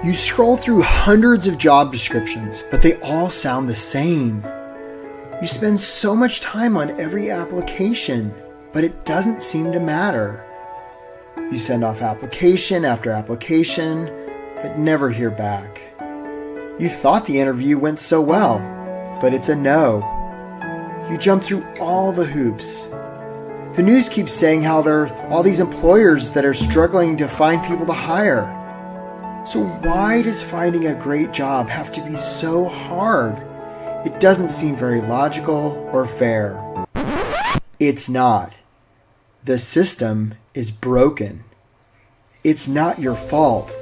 You scroll through hundreds of job descriptions, but they all sound the same. You spend so much time on every application, but it doesn't seem to matter. You send off application after application, but never hear back. You thought the interview went so well, but it's a no. You jump through all the hoops. The news keeps saying how there are all these employers that are struggling to find people to hire. So why does finding a great job have to be so hard? It doesn't seem very logical or fair. It's not. The system is broken. It's not your fault.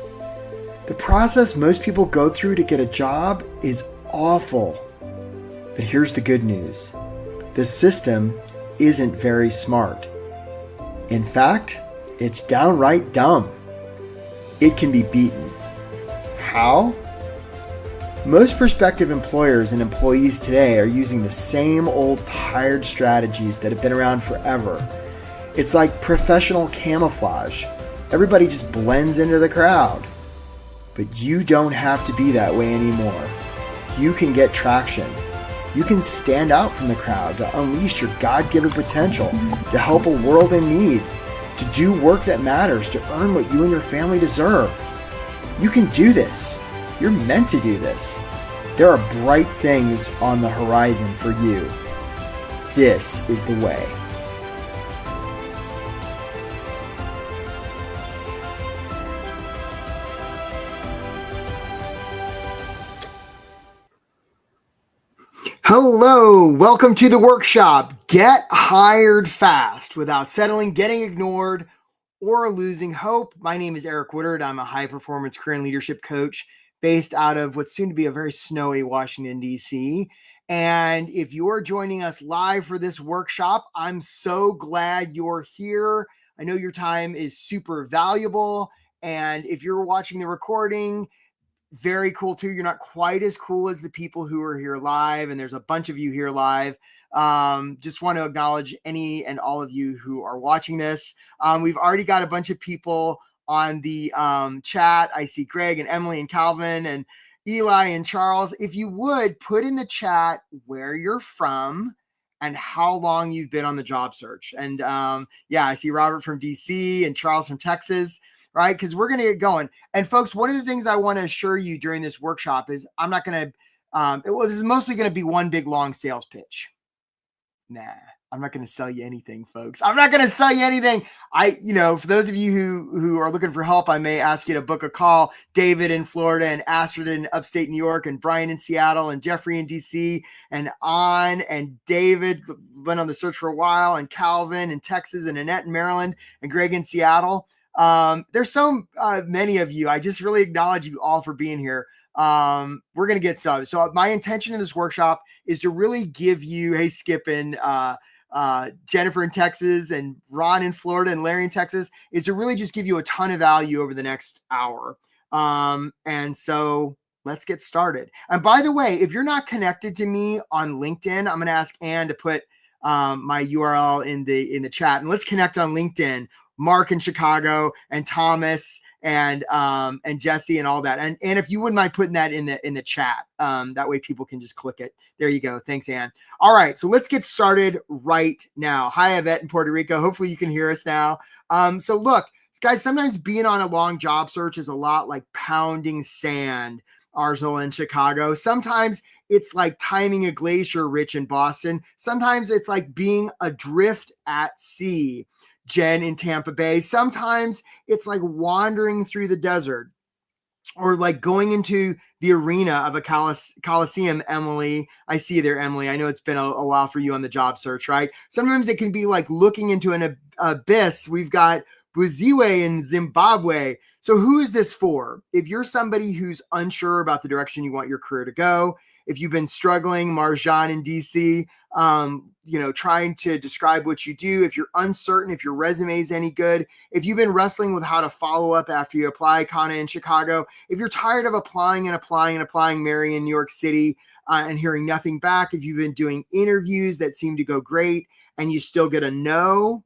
The process most people go through to get a job is awful. But here's the good news. The system isn't very smart. In fact, it's downright dumb. It can be beaten. How? Most prospective employers and employees today are using the same old tired strategies that have been around forever. It's like professional camouflage. Everybody just blends into the crowd. But you don't have to be that way anymore. You can get traction. You can stand out from the crowd to unleash your God-given potential, to help a world in need, to do work that matters, to earn what you and your family deserve. You can do this. You're meant to do this. There are bright things on the horizon for you. This is the way. Hello, welcome to the workshop. Get hired fast without settling, getting ignored, or losing hope. My name is Eric Woodard. I'm a high-performance career and leadership coach based out of what's soon to be a very snowy Washington, D.C. And if you're joining us live for this workshop, I'm so glad you're here. I know your time is super valuable. And if you're watching the recording, very cool too. You're not quite as cool as the people who are here live, and there's a bunch of you here live. Just want to acknowledge any and all of you who are watching this. We've already got a bunch of people on the chat. I see Greg and Emily and Calvin and Eli and Charles. If you would put in the chat where you're from and how long you've been on the job search. And yeah, I see Robert from DC and Charles from Texas. Right? Because we're going to get going. And folks, one of the things I want to assure you during this workshop is I'm not going to, this is mostly going to be one big long sales pitch. Nah, I'm not going to sell you anything, folks. I'm not going to sell you anything. For those of you who are looking for help, I may ask you to book a call. David in Florida and Astrid in upstate New York and Brian in Seattle and Jeffrey in DC and David went on the search for a while and Calvin in Texas and Annette in Maryland and Greg in Seattle. There's so many of you. I just really acknowledge you all for being here. We're going to get started. So my intention in this workshop is to really give you, hey, Skip and Jennifer in Texas and Ron in Florida and Larry in Texas, is to really just give you a ton of value over the next hour. And so let's get started. And by the way, if you're not connected to me on LinkedIn, I'm going to ask Ann to put my URL in the chat, and let's connect on LinkedIn. Mark in Chicago and Thomas and Jesse and all that. And if you wouldn't mind putting that in the chat, that way people can just click it. There you go. Thanks, Ann. All right. So let's get started right now. Hi, Yvette in Puerto Rico. Hopefully you can hear us now. So look, guys, sometimes being on a long job search is a lot like pounding sand, Arsenal in Chicago. Sometimes it's like timing a glacier, Rich in Boston. Sometimes it's like being adrift at sea, Jen in Tampa Bay. Sometimes it's like wandering through the desert or like going into the arena of a Coliseum, Emily. I see you there, Emily. I know it's been a while for you on the job search, right? Sometimes it can be like looking into an abyss. We've got Buziwe in Zimbabwe. So who is this for? If you're somebody who's unsure about the direction you want your career to go, if you've been struggling, Marjan in DC, trying to describe what you do, if you're uncertain, if your resume is any good, if you've been wrestling with how to follow up after you apply, Kana in Chicago, if you're tired of applying, Mary in New York City, and hearing nothing back, if you've been doing interviews that seem to go great and you still get a no,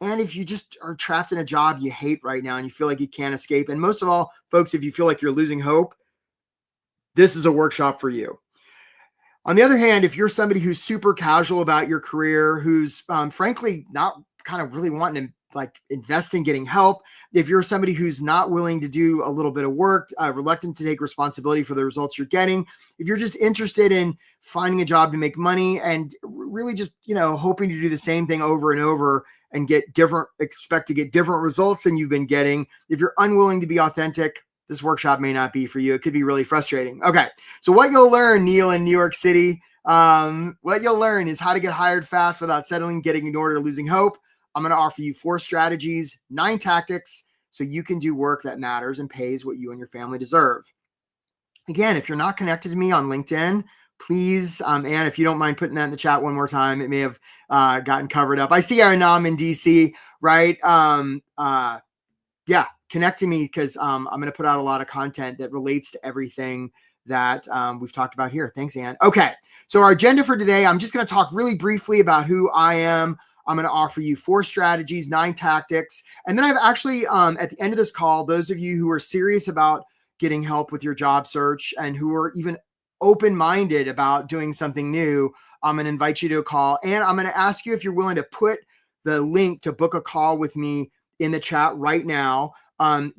And if you just are trapped in a job you hate right now and you feel like you can't escape, and most of all, folks, if you feel like you're losing hope, this is a workshop for you. On the other hand, if you're somebody who's super casual about your career, who's frankly not kind of really wanting to like invest in getting help, if you're somebody who's not willing to do a little bit of work, reluctant to take responsibility for the results you're getting, if you're just interested in finding a job to make money and really just, hoping to do the same thing over and over and expect to get different results than you've been getting, if you're unwilling to be authentic, this workshop may not be for you. It could be really frustrating. Okay. So what you'll learn, Neil, in New York City, what you'll learn is how to get hired fast without settling, getting ignored, or losing hope. I'm going to offer you 4 strategies, 9 tactics, so you can do work that matters and pays what you and your family deserve. Again, if you're not connected to me on LinkedIn, please, Ann, if you don't mind putting that in the chat one more time, it may have gotten covered up. I see Arinam in DC, right? Yeah, connect to me because I'm going to put out a lot of content that relates to everything that we've talked about here. Thanks, Ann. Okay, so our agenda for today, I'm just going to talk really briefly about who I am. I'm going to offer you 4 strategies, 9 tactics. And then I've actually, at the end of this call, those of you who are serious about getting help with your job search and who are even open-minded about doing something new, I'm going to invite you to a call. And I'm going to ask you if you're willing to put the link to book a call with me in the chat right now,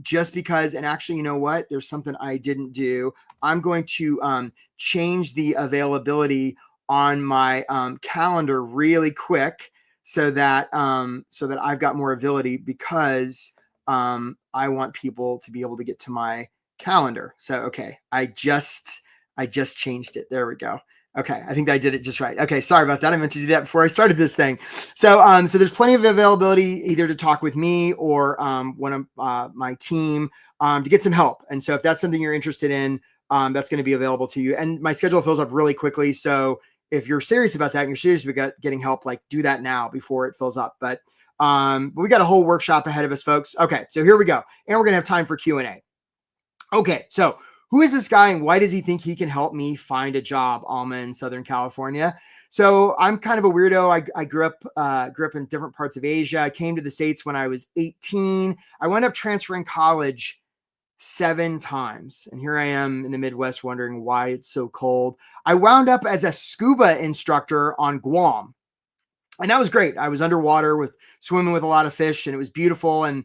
just because, and actually, you know what? There's something I didn't do. I'm going to change the availability on my calendar really quick so that I've got more ability because I want people to be able to get to my calendar. So, okay, I just changed it. There we go. Okay, I think I did it just right. Okay, sorry about that. I meant to do that before I started this thing. So there's plenty of availability either to talk with me or one of my team to get some help. And so if that's something you're interested in, that's going to be available to you. And my schedule fills up really quickly. So if you're serious about that and you're serious about getting help, like do that now before it fills up. But we got a whole workshop ahead of us, folks. Okay, so here we go. And we're going to have time for Q&A. Okay, so who is this guy and why does he think he can help me find a job? Alma in Southern California. So I'm kind of a weirdo. I grew up in different parts of Asia. I came to the States when I was 18. I wound up transferring college 7 times. And here I am in the Midwest wondering why it's so cold. I wound up as a scuba instructor on Guam. And that was great. I was underwater swimming with a lot of fish and it was beautiful. And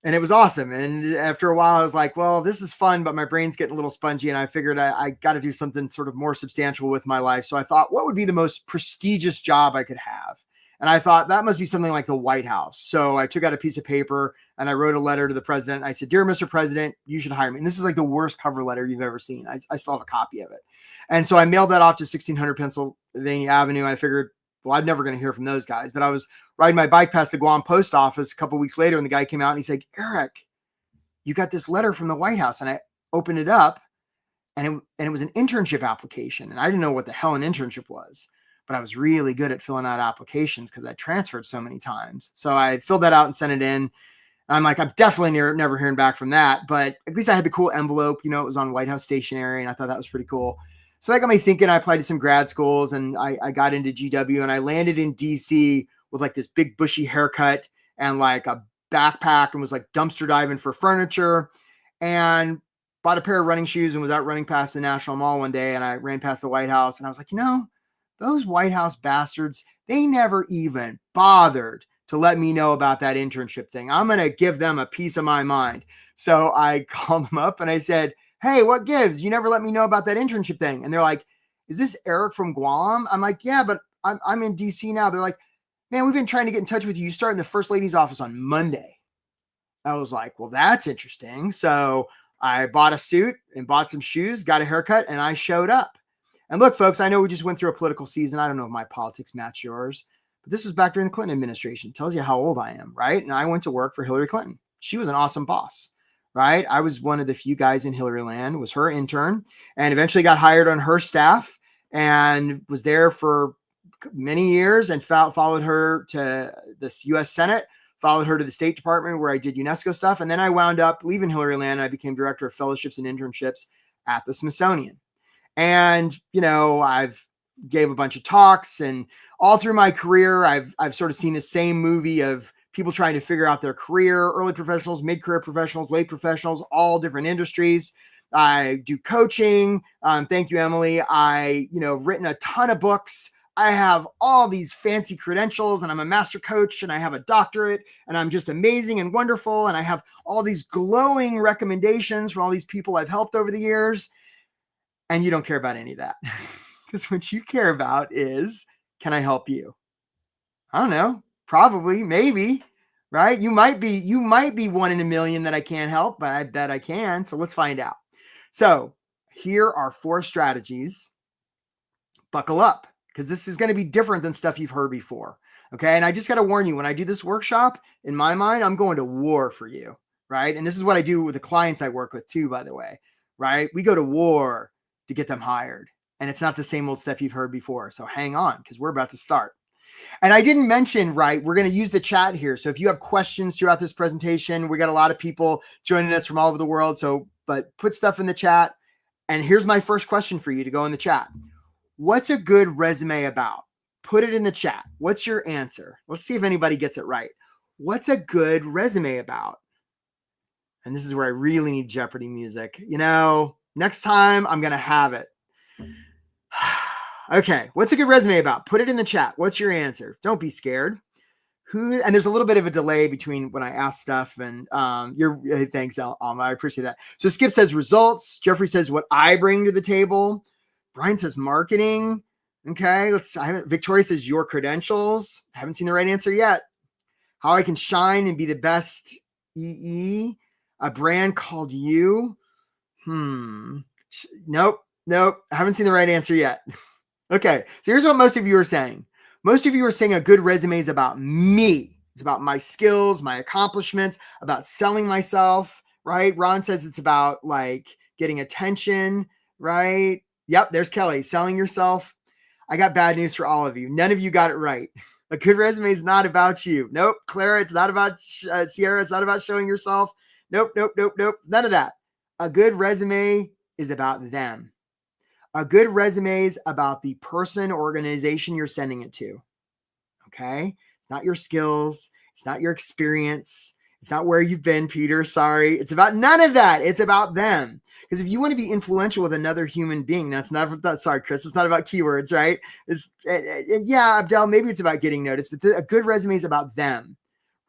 it was awesome. And after a while, I was like, well, this is fun, but my brain's getting a little spongy. And I figured I got to do something sort of more substantial with my life. So I thought, what would be the most prestigious job I could have? And I thought that must be something like the White House. So I took out a piece of paper and I wrote a letter to the president. I said, "Dear Mr. President, you should hire me." And this is like the worst cover letter you've ever seen. I still have a copy of it. And so I mailed that off to 1600 Pennsylvania Avenue. I figured, well, I'm never going to hear from those guys. But I was riding my bike past the Guam post office a couple of weeks later, and the guy came out and he said, "Eric, you got this letter from the White House." And I opened it up, and it was an internship application. And I didn't know what the hell an internship was, but I was really good at filling out applications because I transferred so many times. So I filled that out and sent it in. And I'm like, I'm definitely never hearing back from that. But at least I had the cool envelope. It was on White House stationery, and I thought that was pretty cool. So that got me thinking. I applied to some grad schools, and I got into GW, and I landed in DC with like this big bushy haircut and like a backpack, and was like dumpster diving for furniture, and bought a pair of running shoes and was out running past the National Mall one day, and I ran past the White House, and I was like, those White House bastards, they never even bothered to let me know about that internship thing. I'm going to give them a piece of my mind. So I called them up and I said, "Hey, what gives? You never let me know about that internship thing." And they're like, "Is this Eric from Guam?" I'm like, "Yeah, but I'm in DC now." They're like, "Man, we've been trying to get in touch with you. You start in the First Lady's office on Monday." I was like, "Well, that's interesting." So I bought a suit and bought some shoes, got a haircut, and I showed up. And look, folks, I know we just went through a political season. I don't know if my politics match yours, but this was back during the Clinton administration. Tells you how old I am, right? And I went to work for Hillary Clinton. She was an awesome boss, right? I was one of the few guys in Hillary land, was her intern, and eventually got hired on her staff and was there for many years and followed her to the U.S. Senate, followed her to the State Department where I did UNESCO stuff. And then I wound up leaving Hillary land. I became director of fellowships and internships at the Smithsonian. And, I've gave a bunch of talks, and all through my career, I've sort of seen the same movie of people trying to figure out their career, early professionals, mid-career professionals, late professionals, all different industries. I do coaching. Thank you, Emily. I, written a ton of books. I have all these fancy credentials, and I'm a master coach, and I have a doctorate, and I'm just amazing and wonderful. And I have all these glowing recommendations from all these people I've helped over the years. And you don't care about any of that. Because what you care about is, can I help you? I don't know. Probably, maybe, right? You might be one in a million that I can't help, but I bet I can. So let's find out. So here are 4 strategies. Buckle up, because this is going to be different than stuff you've heard before. Okay. And I just got to warn you, when I do this workshop, in my mind, I'm going to war for you. Right. And this is what I do with the clients I work with too, by the way. Right. We go to war to get them hired. And it's not the same old stuff you've heard before. So hang on, because we're about to start. And I didn't mention, right, we're going to use the chat here. So if you have questions throughout this presentation, we got a lot of people joining us from all over the world. But put stuff in the chat. And here's my first question for you to go in the chat. What's a good resume about? Put it in the chat. What's your answer? Let's see if anybody gets it right. What's a good resume about? And this is where I really need Jeopardy music. Next time I'm going to have it. Okay. What's a good resume about? Put it in the chat. What's your answer? Don't be scared. And there's a little bit of a delay between when I ask stuff and thanks, Alma. I appreciate that. So Skip says results. Jeffrey says what I bring to the table. Brian says marketing. Okay. Victoria says your credentials. I haven't seen the right answer yet. How I can shine and be the best EE. A brand called you. Nope. I haven't seen the right answer yet. Okay. So here's what most of you are saying. Most of you are saying a good resume is about me. It's about my skills, my accomplishments, about selling myself, right? Ron says it's about like getting attention, right? Yep. There's Kelly, selling yourself. I got bad news for all of you. None of you got it right. A good resume is not about you. Nope. Clara, it's not about Sierra. It's not about showing yourself. Nope. It's none of that. A good resume is about them. A good resume is about the person or organization you're sending it to. Okay. It's not your skills. It's not your experience. It's not where you've been, Peter. Sorry. It's about none of that. It's about them. Because if you want to be influential with another human being, sorry, Chris, it's not about keywords, right? Yeah, Abdel, maybe it's about getting noticed, but a good resume is about them,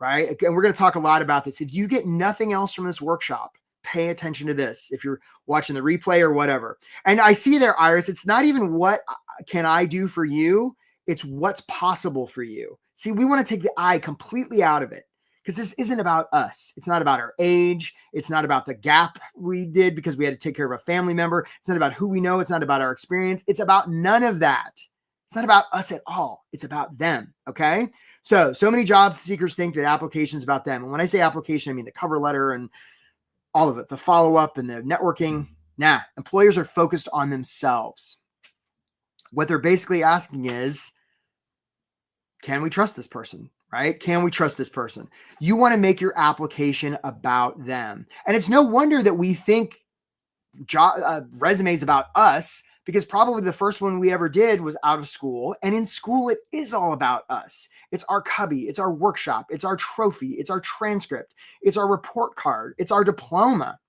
right? And we're going to talk a lot about this. If you get nothing else from this workshop, pay attention to this. If you're watching the replay or whatever. And I see there, Iris, it's not even what can I do for you? It's what's possible for you. See, we want to take the I completely out of it because this isn't about us. It's not about our age. It's not about the gap we did because we had to take care of a family member. It's not about who we know. It's not about our experience. It's about none of that. It's not about us at all. It's about them. Okay. So many job seekers think that application is about them. And when I say application, I mean the cover letter and all of it, the follow-up and the networking. Nah, employers are focused on themselves. What they're basically asking is, can we trust this person, right? Can we trust this person? You want to make your application about them. And it's no wonder that we think resumes about us, because probably the first one we ever did was out of school. And in school, it is all about us. It's our cubby. It's our workshop. It's our trophy. It's our transcript. It's our report card. It's our diploma.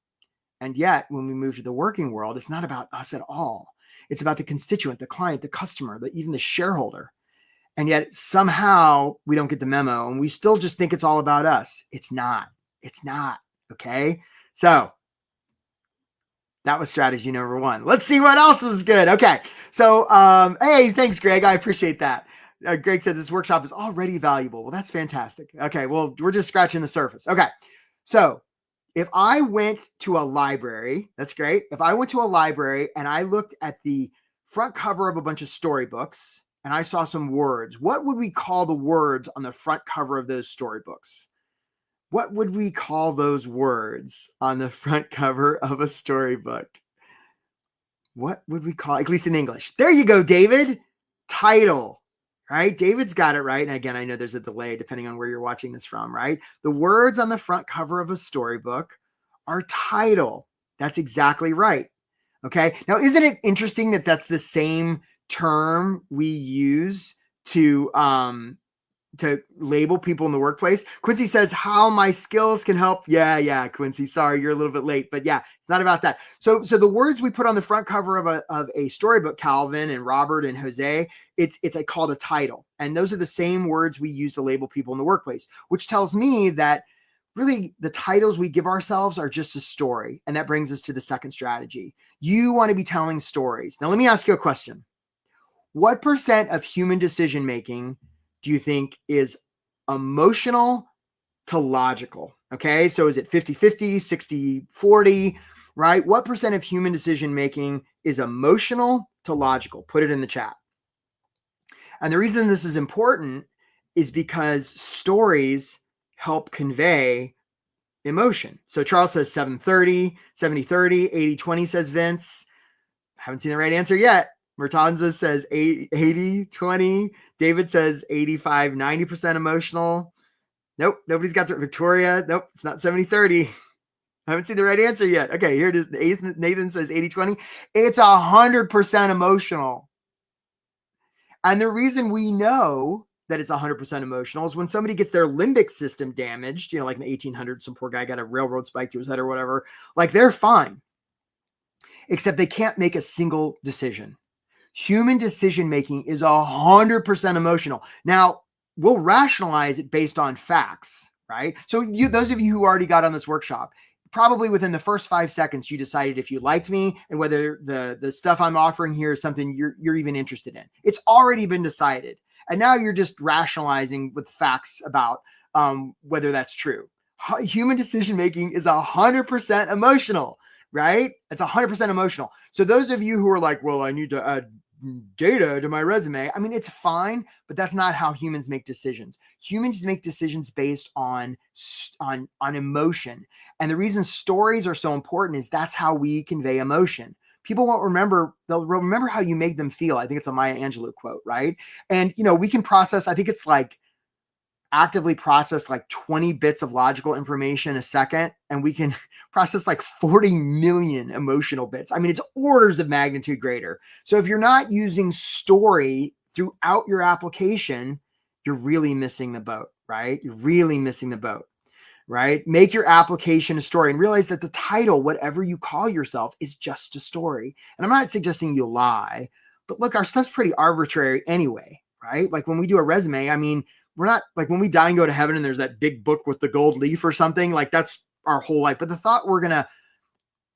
And yet, when we move to the working world, it's not about us at all. It's about the constituent, the client, the customer, even the shareholder. And yet somehow we don't get the memo and we still just think it's all about us. It's not. It's not. Okay. So that was strategy number 1. Let's see what else is good. Okay. So, hey, thanks, Greg. I appreciate that. Greg said this workshop is already valuable. Well, that's fantastic. Okay. Well, we're just scratching the surface. Okay. So if I went to a library, that's great. If I went to a library and I looked at the front cover of a bunch of storybooks and I saw some words, what would we call the words on the front cover of those storybooks? What would we call those words on the front cover of a storybook? What would we call, at least in English? There you go, David. Title, right? David's got it right. And again, I know there's a delay depending on where you're watching this from, right? The words on the front cover of a storybook are title. That's exactly right. Okay. Now, isn't it interesting that that's the same term we use to label people in the workplace. Quincy says how my skills can help. Yeah, Quincy, sorry, you're a little bit late, but yeah, it's not about that. So the words we put on the front cover of a storybook, Calvin and Robert and Jose, it's called a title. And those are the same words we use to label people in the workplace, which tells me that really the titles we give ourselves are just a story. And that brings us to the second strategy. You want to be telling stories. Now, let me ask you a question. What % of human decision-making do you think is emotional to logical? Okay, so is it 50-50, 60-40, right? What % of human decision-making is emotional to logical? Put it in the chat. And the reason this is important is because stories help convey emotion. So Charles says 7-30, 70-30, 80-20 says Vince. Haven't seen the right answer yet. Mertanza says 80-20. David says 85-90% emotional. Nope, nobody's got the Victoria. Nope, it's not 70-30. I haven't seen the right answer yet. Okay, here it is. Nathan says 80-20. It's 100% emotional. And the reason we know that it's 100% emotional is when somebody gets their limbic system damaged, like in the 1800s, some poor guy got a railroad spike through his head or whatever, like they're fine, except they can't make a single decision. Human decision-making is 100% emotional. Now, we'll rationalize it based on facts, right? So those of you who already got on this workshop, probably within the first 5 seconds, you decided if you liked me and whether the stuff I'm offering here is something you're even interested in. It's already been decided. And now you're just rationalizing with facts about whether that's true. Human decision-making is 100% emotional, right? It's 100% emotional. So those of you who are like, well, I need to add data to my resume. I mean, it's fine, but that's not how humans make decisions. Humans make decisions based on emotion. And the reason stories are so important is that's how we convey emotion. People won't remember, they'll remember how you made them feel. I think it's a Maya Angelou quote, right? And, we can process, I think it's like actively process like 20 bits of logical information a second, and we can process like 40 million emotional bits. I mean, it's orders of magnitude greater. So if you're not using story throughout your application, you're really missing the boat, right? You're really missing the boat, right? Make your application a story and realize that the title, whatever you call yourself, is just a story. And I'm not suggesting you lie, but look, our stuff's pretty arbitrary anyway, right? Like when we do a resume, I mean, we're not like when we die and go to heaven and there's that big book with the gold leaf or something, like that's our whole life. But the thought we're going to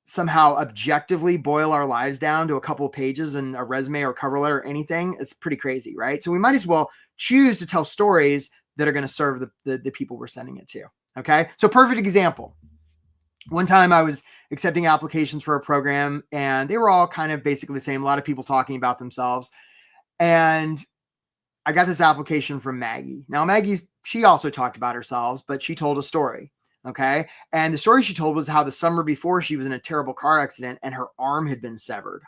somehow objectively boil our lives down to a couple of pages in a resume or cover letter or anything, it's pretty crazy, right? So we might as well choose to tell stories that are going to serve the people we're sending it to. Okay. So perfect example. One time I was accepting applications for a program and they were all kind of basically the same. A lot of people talking about themselves. And I got this application from Maggie. Now, she also talked about herself, but she told a story. Okay. And the story she told was how the summer before she was in a terrible car accident and her arm had been severed.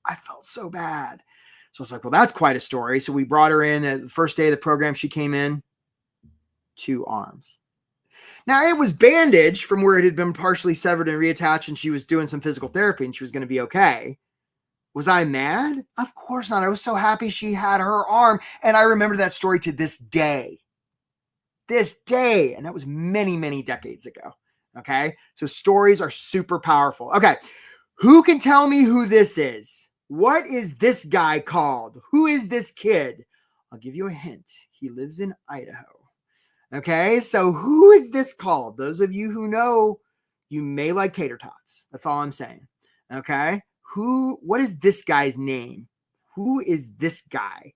I felt so bad. So I was like, well, that's quite a story. So we brought her in. The first day of the program, she came in, 2 arms. Now, it was bandaged from where it had been partially severed and reattached, and she was doing some physical therapy and she was going to be okay. Was I mad? Of course not. I was so happy she had her arm. And I remember that story to this day. And that was many, many decades ago. Okay. So stories are super powerful. Okay. Who can tell me who this is? What is this guy called? Who is this kid? I'll give you a hint. He lives in Idaho. Okay. So who is this called? Those of you who know, you may like tater tots. That's all I'm saying. Okay. What is this guy's name? Who is this guy?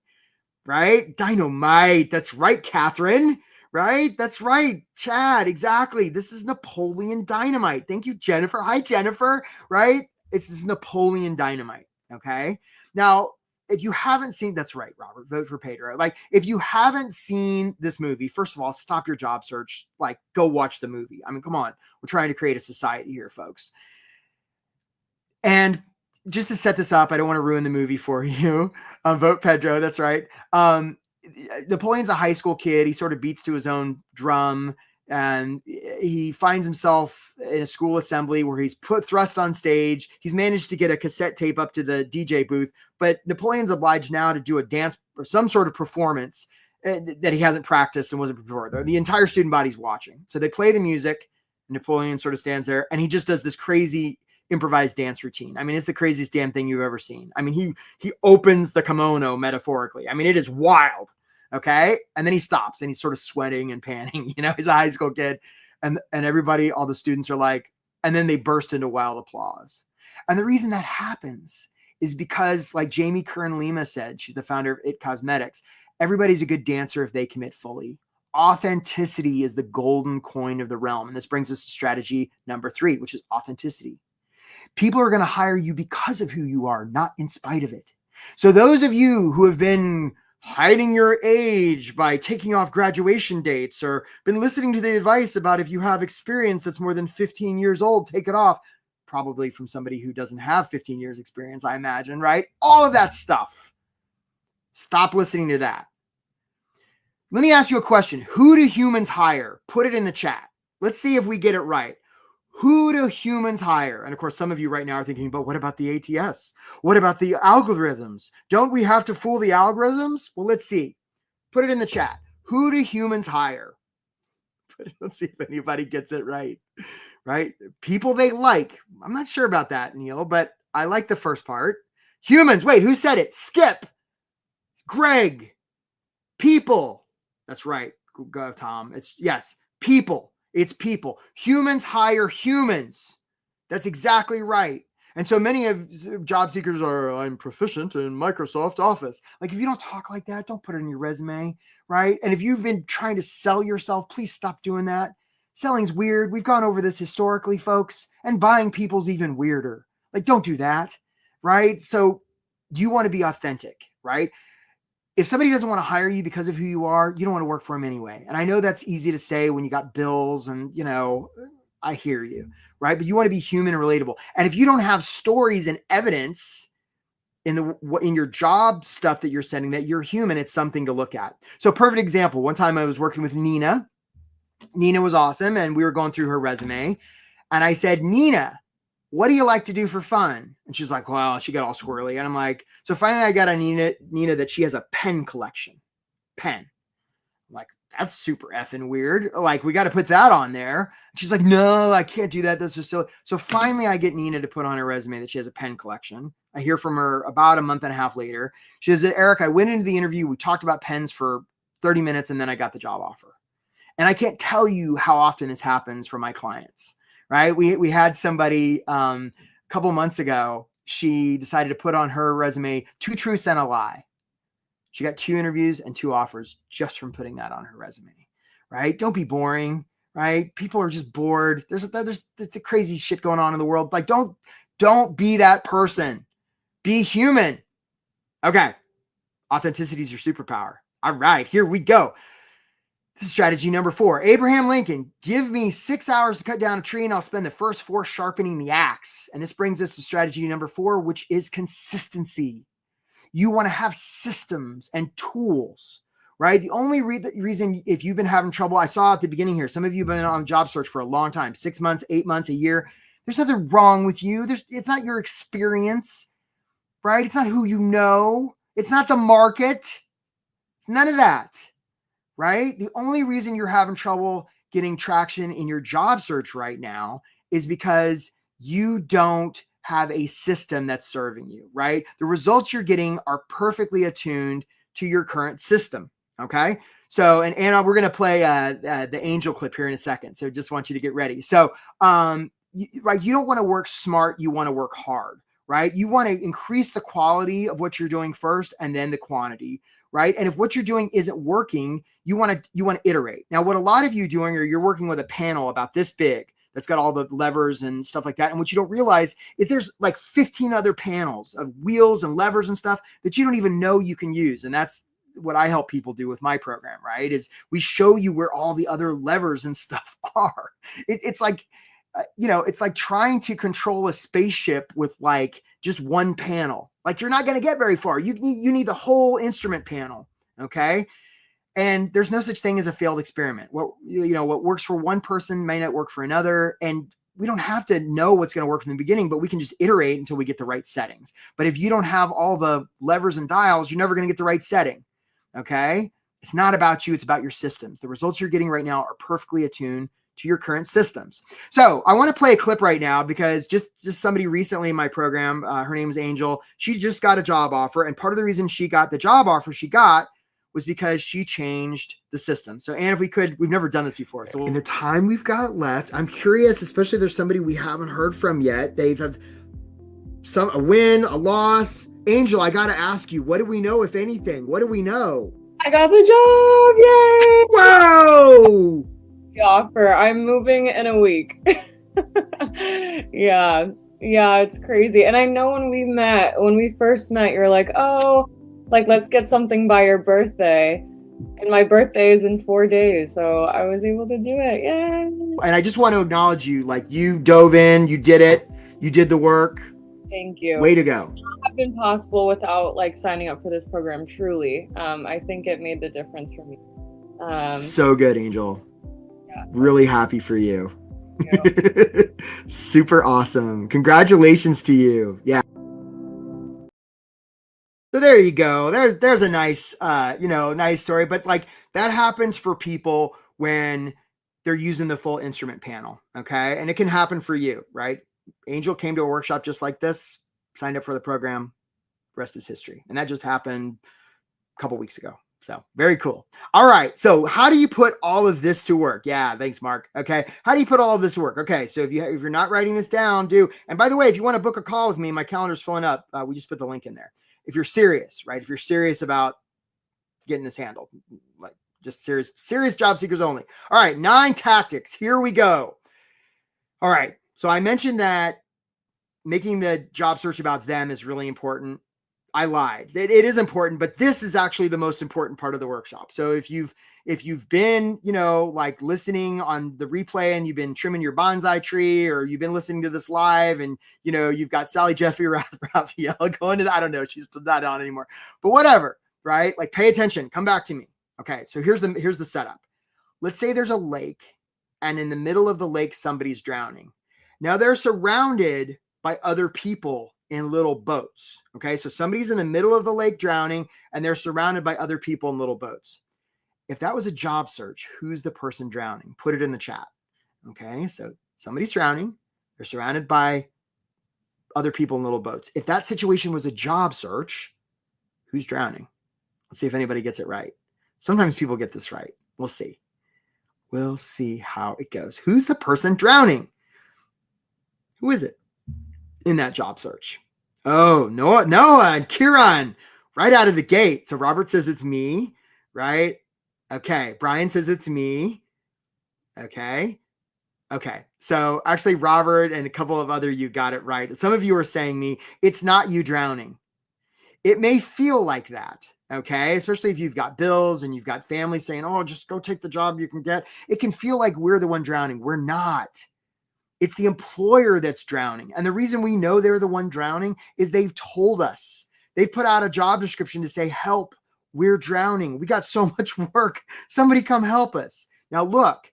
Right? Dynamite. That's right, Catherine. Right? That's right. Chad. Exactly. This is Napoleon Dynamite. Thank you, Jennifer. Hi, Jennifer. Right? It's this Napoleon Dynamite. Okay. Now, if you haven't seen, that's right, Robert, vote for Pedro. Like, if you haven't seen this movie, first of all, stop your job search. Like, go watch the movie. I mean, come on. We're trying to create a society here, folks. And just to set this up, I don't want to ruin the movie for you. Vote Pedro. That's right. Napoleon's a high school kid. He sort of beats to his own drum. And he finds himself in a school assembly where he's thrust on stage. He's managed to get a cassette tape up to the DJ booth, but Napoleon's obliged now to do a dance or some sort of performance that he hasn't practiced and wasn't prepared for. The entire student body's watching. So they play the music. Napoleon sort of stands there and he just does this crazy improvised dance routine. I mean, it's the craziest damn thing you've ever seen. I mean, he opens the kimono metaphorically. I mean, it is wild. Okay. And then he stops and he's sort of sweating and panting, he's a high school kid. And everybody, all the students are like, and then they burst into wild applause. And the reason that happens is because, like Jamie Kern Lima said, she's the founder of It Cosmetics, everybody's a good dancer if they commit fully. Authenticity is the golden coin of the realm. And this brings us to strategy number 3, which is authenticity. People are going to hire you because of who you are, not in spite of it. So those of you who have been hiding your age by taking off graduation dates or been listening to the advice about if you have experience that's more than 15 years old, take it off, probably from somebody who doesn't have 15 years experience, I imagine, right? All of that stuff. Stop listening to that. Let me ask you a question. Who do humans hire? Put it in the chat. Let's see if we get it right. Who do humans hire? And of course, some of you right now are thinking, but what about the ATS? What about the algorithms? Don't we have to fool the algorithms? Well, let's see. Put it in the chat. Who do humans hire? Let's see if anybody gets it right. Right? People they like. I'm not sure about that, Neil, but I like the first part. Humans. Wait, who said it? Skip. Greg. People. That's right. Go, Tom. Yes, people. It's people. Humans hire humans. That's exactly right. And so many of job seekers are, I'm proficient in Microsoft Office. Like, if you don't talk like that, don't put it in your resume, right? And if you've been trying to sell yourself, please stop doing that. Selling's weird. We've gone over this historically, folks, and buying people's even weirder. Like, don't do that, right? So you want to be authentic, right? If somebody doesn't want to hire you because of who you are, you don't want to work for them anyway. And I know that's easy to say when you got bills and, I hear you, right? But you want to be human and relatable. And if you don't have stories and evidence in your job stuff that you're sending that you're human, it's something to look at. So perfect example. One time I was working with Nina. Nina was awesome. And we were going through her resume. And I said, Nina, what do you like to do for fun? And she's like, well, she got all squirrely. And I'm like, so finally I got on Nina that she has a pen collection. Pen. I'm like, that's super effing weird. Like, we got to put that on there. And she's like, no, I can't do that. That's just silly. So finally I get Nina to put on her resume that she has a pen collection. I hear from her about a month and a half later. She says, Eric, I went into the interview. We talked about pens for 30 minutes and then I got the job offer. And I can't tell you how often this happens for my clients. Right. We had somebody a couple months ago. She decided to put on her resume 2 truths and a lie. She got 2 interviews and 2 offers just from putting that on her resume. Right. Don't be boring. Right. People are just bored. There's the crazy shit going on in the world. Like, don't be that person. Be human. Okay. Authenticity is your superpower. All right. Here we go. This is strategy number 4. Abraham Lincoln, give me 6 hours to cut down a tree and I'll spend the first 4 sharpening the axe. And this brings us to strategy number 4, which is consistency. You want to have systems and tools, right? The only reason, if you've been having trouble, I saw at the beginning here, some of you have been on job search for a long time, 6 months, 8 months, a year. There's nothing wrong with you. It's not your experience, right? It's not who you know. It's not the market. It's none of that. Right? The only reason you're having trouble getting traction in your job search right now is because you don't have a system that's serving you, right? The results you're getting are perfectly attuned to your current system. Okay. So, and Anna, we're going to play the angel clip here in a second. So just want you to get ready. So, right. You don't want to work smart. You want to work hard, right? You want to increase the quality of what you're doing first and then the quantity. Right. And if what you're doing isn't working, you want to iterate. Now, what a lot of you doing, or you're working with a panel about this big that's got all the levers and stuff like that. And what you don't realize is there's like 15 other panels of wheels and levers and stuff that you don't even know you can use. And that's what I help people do with my program, right? Is we show you where all the other levers and stuff are. It's like, it's like trying to control a spaceship with like just one panel. Like, you're not going to get very far. You need the whole instrument panel. Okay. And there's no such thing as a failed experiment. What works for one person may not work for another. And we don't have to know what's going to work from the beginning, but we can just iterate until we get the right settings. But if you don't have all the levers and dials, you're never going to get the right setting. Okay. It's not about you. It's about your systems. The results you're getting right now are perfectly attuned to your current systems. So I want to play a clip right now because just somebody recently in my program, her name is Angel. She just got a job offer. And part of the reason she got the job offer she got was because she changed the system. So, and if we could, we've never done this before. So in the time we've got left, I'm curious, especially if there's somebody we haven't heard from yet. They've had a win, a loss. Angel, I got to ask you, what do we know, if anything? What do we know? I got the job. Yay! Whoa! The offer. I'm moving in a week. Yeah, it's crazy. And I know when we first met, you're like, oh, like, let's get something by your birthday. And my birthday is in 4 days. So I was able to do it. Yay! And I just want to acknowledge you. Like, you dove in, you did it, you did the work. Thank you. Way to go. It would have been possible without like signing up for this program, truly. I think it made the difference for me. So good, Angel. Yeah. Really happy for you. Yeah. Super awesome. Congratulations to you. Yeah. So there you go. There's a nice, nice story, but like that happens for people when they're using the full instrument panel. Okay. And it can happen for you, right? Angel came to a workshop just like this, signed up for the program, rest is history. And that just happened a couple weeks ago. So very cool. All right. So how do you put all of this to work? Yeah. Thanks, Mark. Okay. How do you put all of this to work? Okay. So if you're not writing this down, and by the way, if you want to book a call with me, my calendar's filling up. We just put the link in there. If you're serious, right? If you're serious about getting this handled, like just serious job seekers only. All right. 9 tactics. Here we go. All right. So I mentioned that making the job search about them is really important. I lied. It is important, but this is actually the most important part of the workshop. So if you've been, like listening on the replay and you've been trimming your bonsai tree, or you've been listening to this live and, you've got Sally Jeffrey Raphael going to, I don't know, she's not on anymore, but whatever, right? Like pay attention, come back to me. Okay. So here's the setup. Let's say there's a lake and in the middle of the lake, somebody's drowning. Now they're surrounded by other people in little boats. Okay. So somebody's in the middle of the lake drowning and they're surrounded by other people in little boats. If that was a job search, who's the person drowning? Put it in the chat. Okay. So somebody's drowning. They're surrounded by other people in little boats. If that situation was a job search, who's drowning? Let's see if anybody gets it right. Sometimes people get this right. We'll see. We'll see how it goes. Who's the person drowning? Who is it in that job search? Oh, Noah and Kieran right out of the gate. So Robert says it's me, right? Okay. Brian says it's me. Okay. So actually Robert and a couple of other you got it right. Some of you are saying me, it's not you drowning. It may feel like that. Okay. Especially if you've got bills and you've got family saying, oh, just go take the job you can get. It can feel like we're the one drowning. We're not. It's the employer that's drowning. And the reason we know they're the one drowning is they've told us. They've put out a job description to say, help, we're drowning. We got so much work. Somebody come help us. Now look,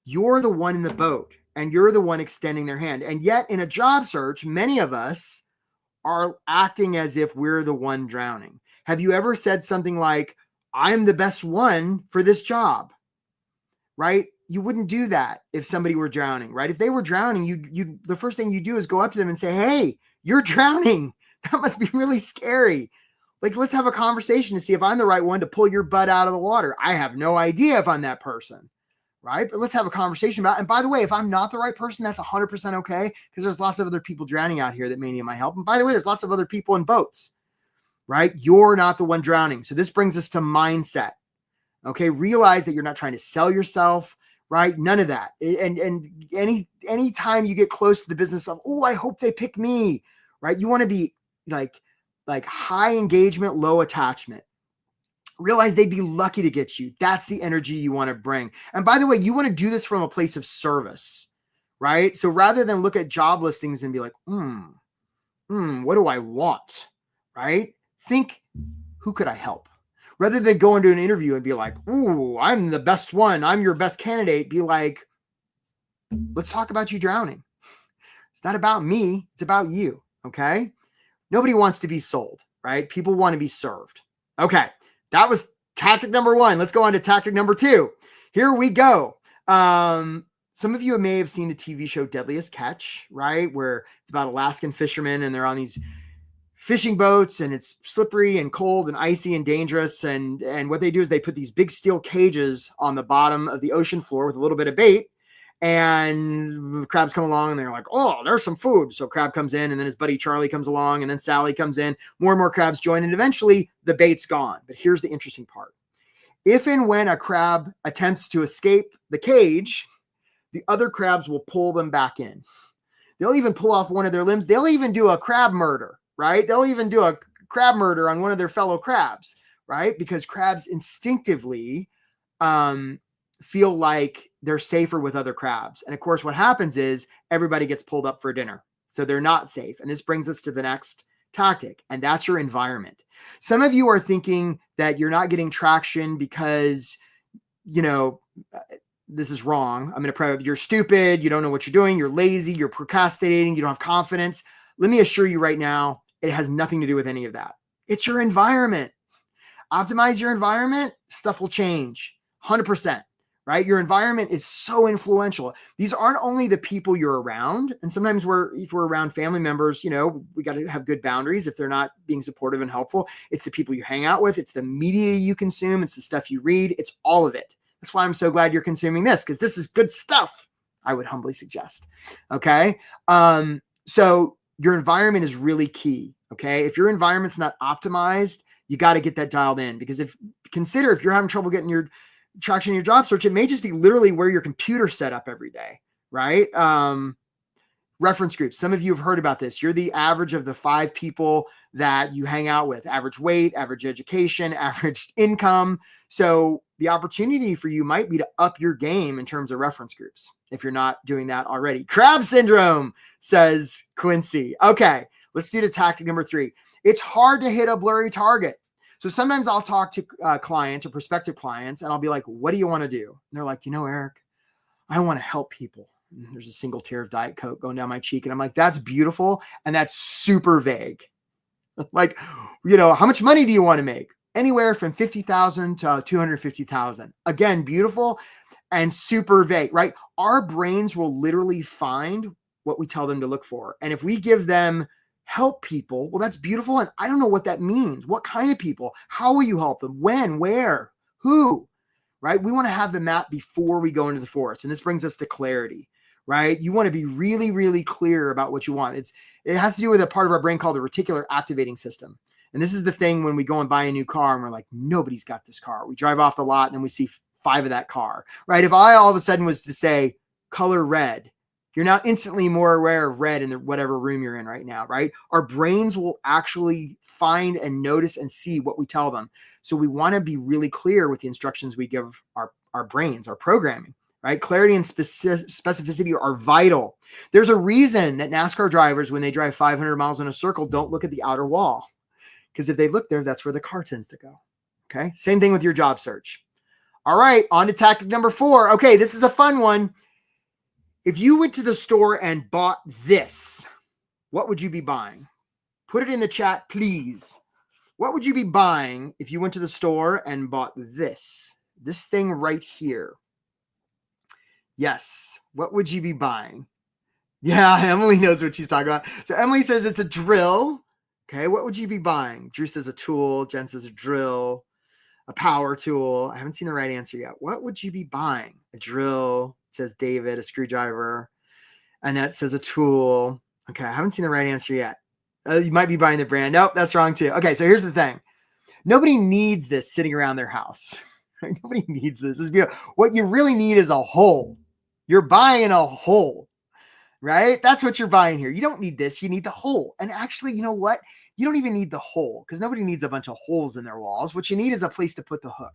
you're the one in the boat and you're the one extending their hand. And yet in a job search, many of us are acting as if we're the one drowning. Have you ever said something like, I'm the best one for this job, right? You wouldn't do that if somebody were drowning, right? If they were drowning, you the first thing you do is go up to them and say, hey, you're drowning. That must be really scary. Like, let's have a conversation to see if I'm the right one to pull your butt out of the water. I have no idea if I'm that person, right? But let's have a conversation about it. And by the way, if I'm not the right person, that's 100% okay, because there's lots of other people drowning out here that may need my help. And by the way, there's lots of other people in boats, right? You're not the one drowning. So this brings us to mindset. Okay. Realize that you're not trying to sell yourself, right? None of that. And any time you get close to the business of, oh, I hope they pick me, right? You want to be like high engagement, low attachment. Realize they'd be lucky to get you. That's the energy you want to bring. And by the way, you want to do this from a place of service, right? So rather than look at job listings and be like, what do I want, right? Think, who could I help? Rather than go into an interview and be like, ooh, I'm the best one, I'm your best candidate, be like, let's talk about you drowning. It's not about me, it's about you, okay? Nobody wants to be sold, right? People want to be served. Okay, that was tactic number 1. Let's go on to tactic number 2. Here we go. Some of you may have seen the TV show Deadliest Catch, right? Where it's about Alaskan fishermen and they're on these fishing boats and it's slippery and cold and icy and dangerous. And what they do is they put these big steel cages on the bottom of the ocean floor with a little bit of bait. And crabs come along and they're like, oh, there's some food. So crab comes in and then his buddy Charlie comes along and then Sally comes in. More and more crabs join and eventually the bait's gone. But here's the interesting part. If and when a crab attempts to escape the cage, the other crabs will pull them back in. They'll even pull off one of their limbs. They'll even do a crab murder, right? They'll even do a crab murder on one of their fellow crabs, right? Because crabs instinctively feel like they're safer with other crabs. And of course, what happens is everybody gets pulled up for dinner. So they're not safe. And this brings us to the next tactic, and that's your environment. Some of you are thinking that you're not getting traction because, this is wrong. I'm going to you're stupid. You don't know what you're doing. You're lazy. You're procrastinating. You don't have confidence. Let me assure you right now, it has nothing to do with any of that. It's your environment. Optimize your environment. Stuff will change 100%, right? Your environment is so influential. These aren't only the people you're around. And sometimes if we're around family members, we got to have good boundaries if they're not being supportive and helpful. It's the people you hang out with. It's the media you consume. It's the stuff you read. It's all of it. That's why I'm so glad you're consuming this, because this is good stuff, I would humbly suggest. Okay. So your environment is really key. Okay. If your environment's not optimized, you got to get that dialed in, because if you're having trouble getting your traction in your job search, it may just be literally where your computer's set up every day. Right. Reference groups. Some of you have heard about this. You're the average of the 5 people that you hang out with: average weight, average education, average income. So the opportunity for you might be to up your game in terms of reference groups if you're not doing that already. Crab syndrome, says Quincy. Okay, let's do the tactic number 3. It's hard to hit a blurry target. So sometimes I'll talk to clients or prospective clients and I'll be like, what do you want to do? And they're like, Eric, I want to help people. And there's a single tear of Diet Coke going down my cheek. And I'm like, that's beautiful. And that's super vague. Like, how much money do you want to make? Anywhere from 50,000 to 250,000. Again, beautiful and super vague, right? Our brains will literally find what we tell them to look for. And if we give them help people, well, that's beautiful. And I don't know what that means. What kind of people? How will you help them? When? Where? Who? Right? We want to have the map before we go into the forest. And this brings us to clarity, right? You want to be really, really clear about what you want. It has to do with a part of our brain called the reticular activating system. And this is the thing when we go and buy a new car and we're like, nobody's got this car. We drive off the lot and then we see 5 of that car, right? If I all of a sudden was to say color red, you're now instantly more aware of red in whatever room you're in right now, right? Our brains will actually find and notice and see what we tell them. So we want to be really clear with the instructions we give our brains, our programming, right? Clarity and specificity are vital. There's a reason that NASCAR drivers, when they drive 500 miles in a circle, don't look at the outer wall. Because if they look there, that's where the car tends to go. Okay. Same thing with your job search. All right. On to tactic number 4. Okay. This is a fun one. If you went to the store and bought this, what would you be buying? Put it in the chat, please. What would you be buying if you went to the store and bought this thing right here? Yes. What would you be buying? Yeah. Emily knows what she's talking about. So Emily says it's a drill. Okay, what would you be buying? Drew says a tool. Jen says a drill, a power tool. I haven't seen the right answer yet. What would you be buying? A drill, says David, a screwdriver. Annette says a tool. Okay, I haven't seen the right answer yet. You might be buying the brand. Nope, that's wrong too. Okay, so here's the thing. Nobody needs this sitting around their house. Nobody needs this. This is beautiful. What you really need is a hole. You're buying a hole. Right? That's what you're buying here. You don't need this. You need the hole. And actually, you know what? You don't even need the hole, because nobody needs a bunch of holes in their walls. What you need is a place to put the hook.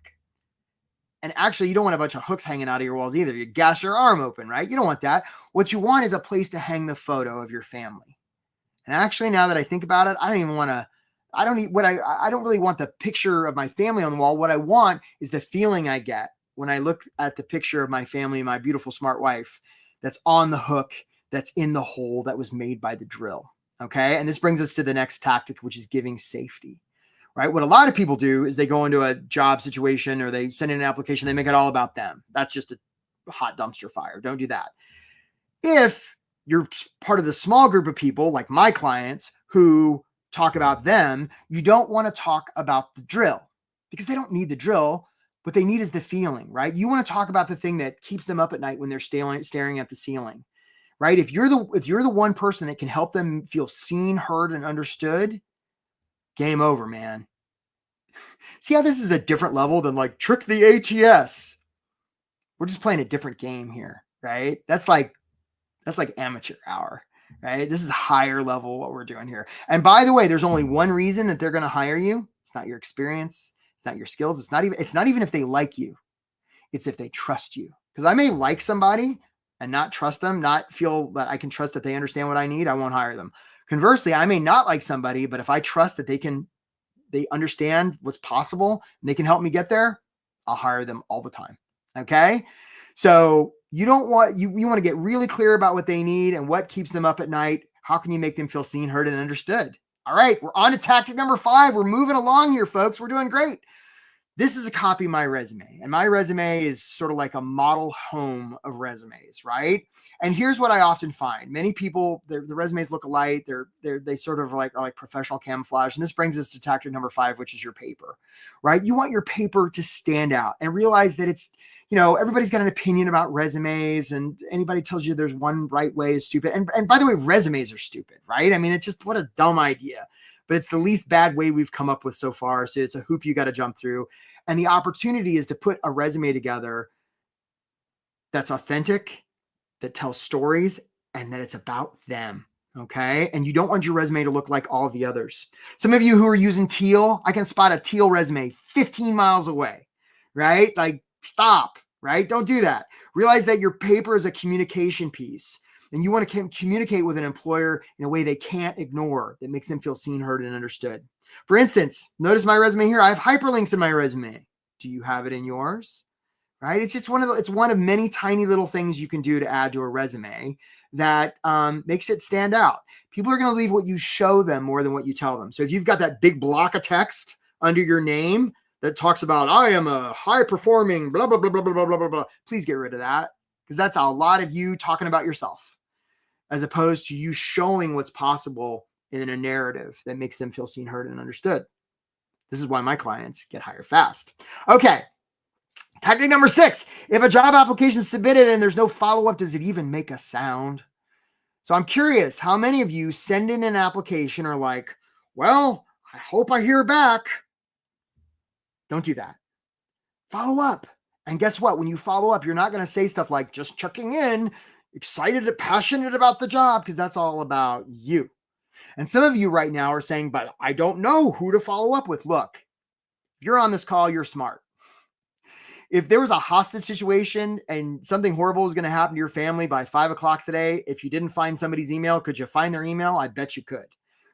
And actually, you don't want a bunch of hooks hanging out of your walls either. You gash your arm open, right? You don't want that. What you want is a place to hang the photo of your family. And actually, now that I think about it, I don't even want I don't really want the picture of my family on the wall. What I want is the feeling I get when I look at the picture of my family, my beautiful, smart wife that's on the hook, that's in the hole that was made by the drill. Okay. And this brings us to the next tactic, which is giving safety, right? What a lot of people do is they go into a job situation or they send in an application, they make it all about them. That's just a hot dumpster fire. Don't do that. If you're part of the small group of people like my clients who talk about them, you don't want to talk about the drill because they don't need the drill. What they need is the feeling, right? You want to talk about the thing that keeps them up at night when they're staring at the ceiling, right? If you're the one person that can help them feel seen, heard, and understood, game over, man. See how this is a different level than like trick the ATS. We're just playing a different game here, right? That's like amateur hour, right? This is higher level what we're doing here. And by the way, there's only one reason that they're going to hire you. It's not your experience. It's not your skills. It's not even if they like you. It's if they trust you. Because I may like somebody and not trust them, not feel that I can trust that they understand what I need. I won't hire them. Conversely, I may not like somebody, but if I trust that they understand what's possible and they can help me get there, I'll hire them all the time. Okay. So you want to get really clear about what they need and what keeps them up at night. How can you make them feel seen, heard, and understood? All right, we're on to tactic number 5. We're moving along here, folks. We're doing great. This is a copy of my resume, and my resume is sort of like a model home of resumes, right? And here's what I often find: many people, the resumes look alike. They sort of are like professional camouflage. And this brings us to tactic number 5, which is your paper, right? You want your paper to stand out and realize that it's, everybody's got an opinion about resumes, and anybody tells you there's one right way is stupid. And by the way, resumes are stupid, right? I mean, it's just, what a dumb idea, but it's the least bad way we've come up with so far. So it's a hoop you got to jump through. And the opportunity is to put a resume together that's authentic, that tells stories, and that it's about them. Okay. And you don't want your resume to look like all the others. Some of you who are using teal, I can spot a teal resume 15 miles away, right? Like, stop, right? Don't do that. Realize that your paper is a communication piece, and you want to communicate with an employer in a way they can't ignore, that makes them feel seen, heard, and understood. For instance, notice my resume here. I have hyperlinks in my resume. Do you have it in yours? Right? It's just it's one of many tiny little things you can do to add to a resume that makes it stand out. People are going to leave what you show them more than what you tell them. So if you've got that big block of text under your name that talks about, I am a high performing blah, blah, blah, blah, blah, blah, blah, blah, please get rid of that, because that's a lot of you talking about yourself as opposed to you showing what's possible in a narrative that makes them feel seen, heard, and understood. This is why my clients get hired fast. Okay. Tactic number 6, if a job application is submitted and there's no follow-up, does it even make a sound? So I'm curious, how many of you send in an application or like, well, I hope I hear back. Don't do that. Follow up. And guess what? When you follow up, you're not going to say stuff like just checking in, excited and passionate about the job, because that's all about you. And some of you right now are saying, but I don't know who to follow up with. Look, if you're on this call, you're smart. If there was a hostage situation and something horrible was going to happen to your family by 5 o'clock today, if you didn't find somebody's email, could you find their email? I bet you could.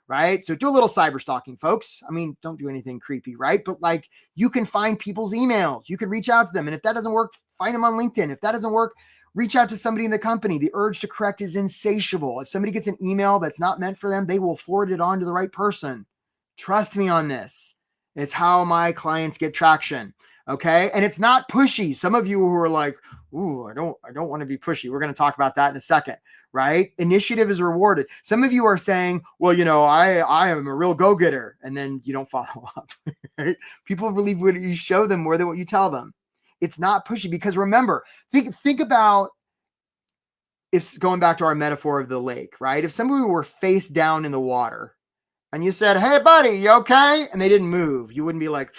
Right? So do a little cyber stalking, folks. I mean, don't do anything creepy, right? But like, you can find people's emails. You can reach out to them. And if that doesn't work, find them on LinkedIn. If that doesn't work, reach out to somebody in the company. The urge to correct is insatiable. If somebody gets an email that's not meant for them, they will forward it on to the right person. Trust me on this. It's how my clients get traction. Okay. And it's not pushy. Some of you who are like, ooh, I don't want to be pushy. We're going to talk about that in a second, right? Initiative is rewarded. Some of you are saying, well, I am a real go-getter. And then you don't follow up, right? People believe what you show them more than what you tell them. It's not pushy, because remember, think about, if going back to our metaphor of the lake, right? If somebody were face down in the water and you said, hey buddy, you okay? And they didn't move, you wouldn't be like,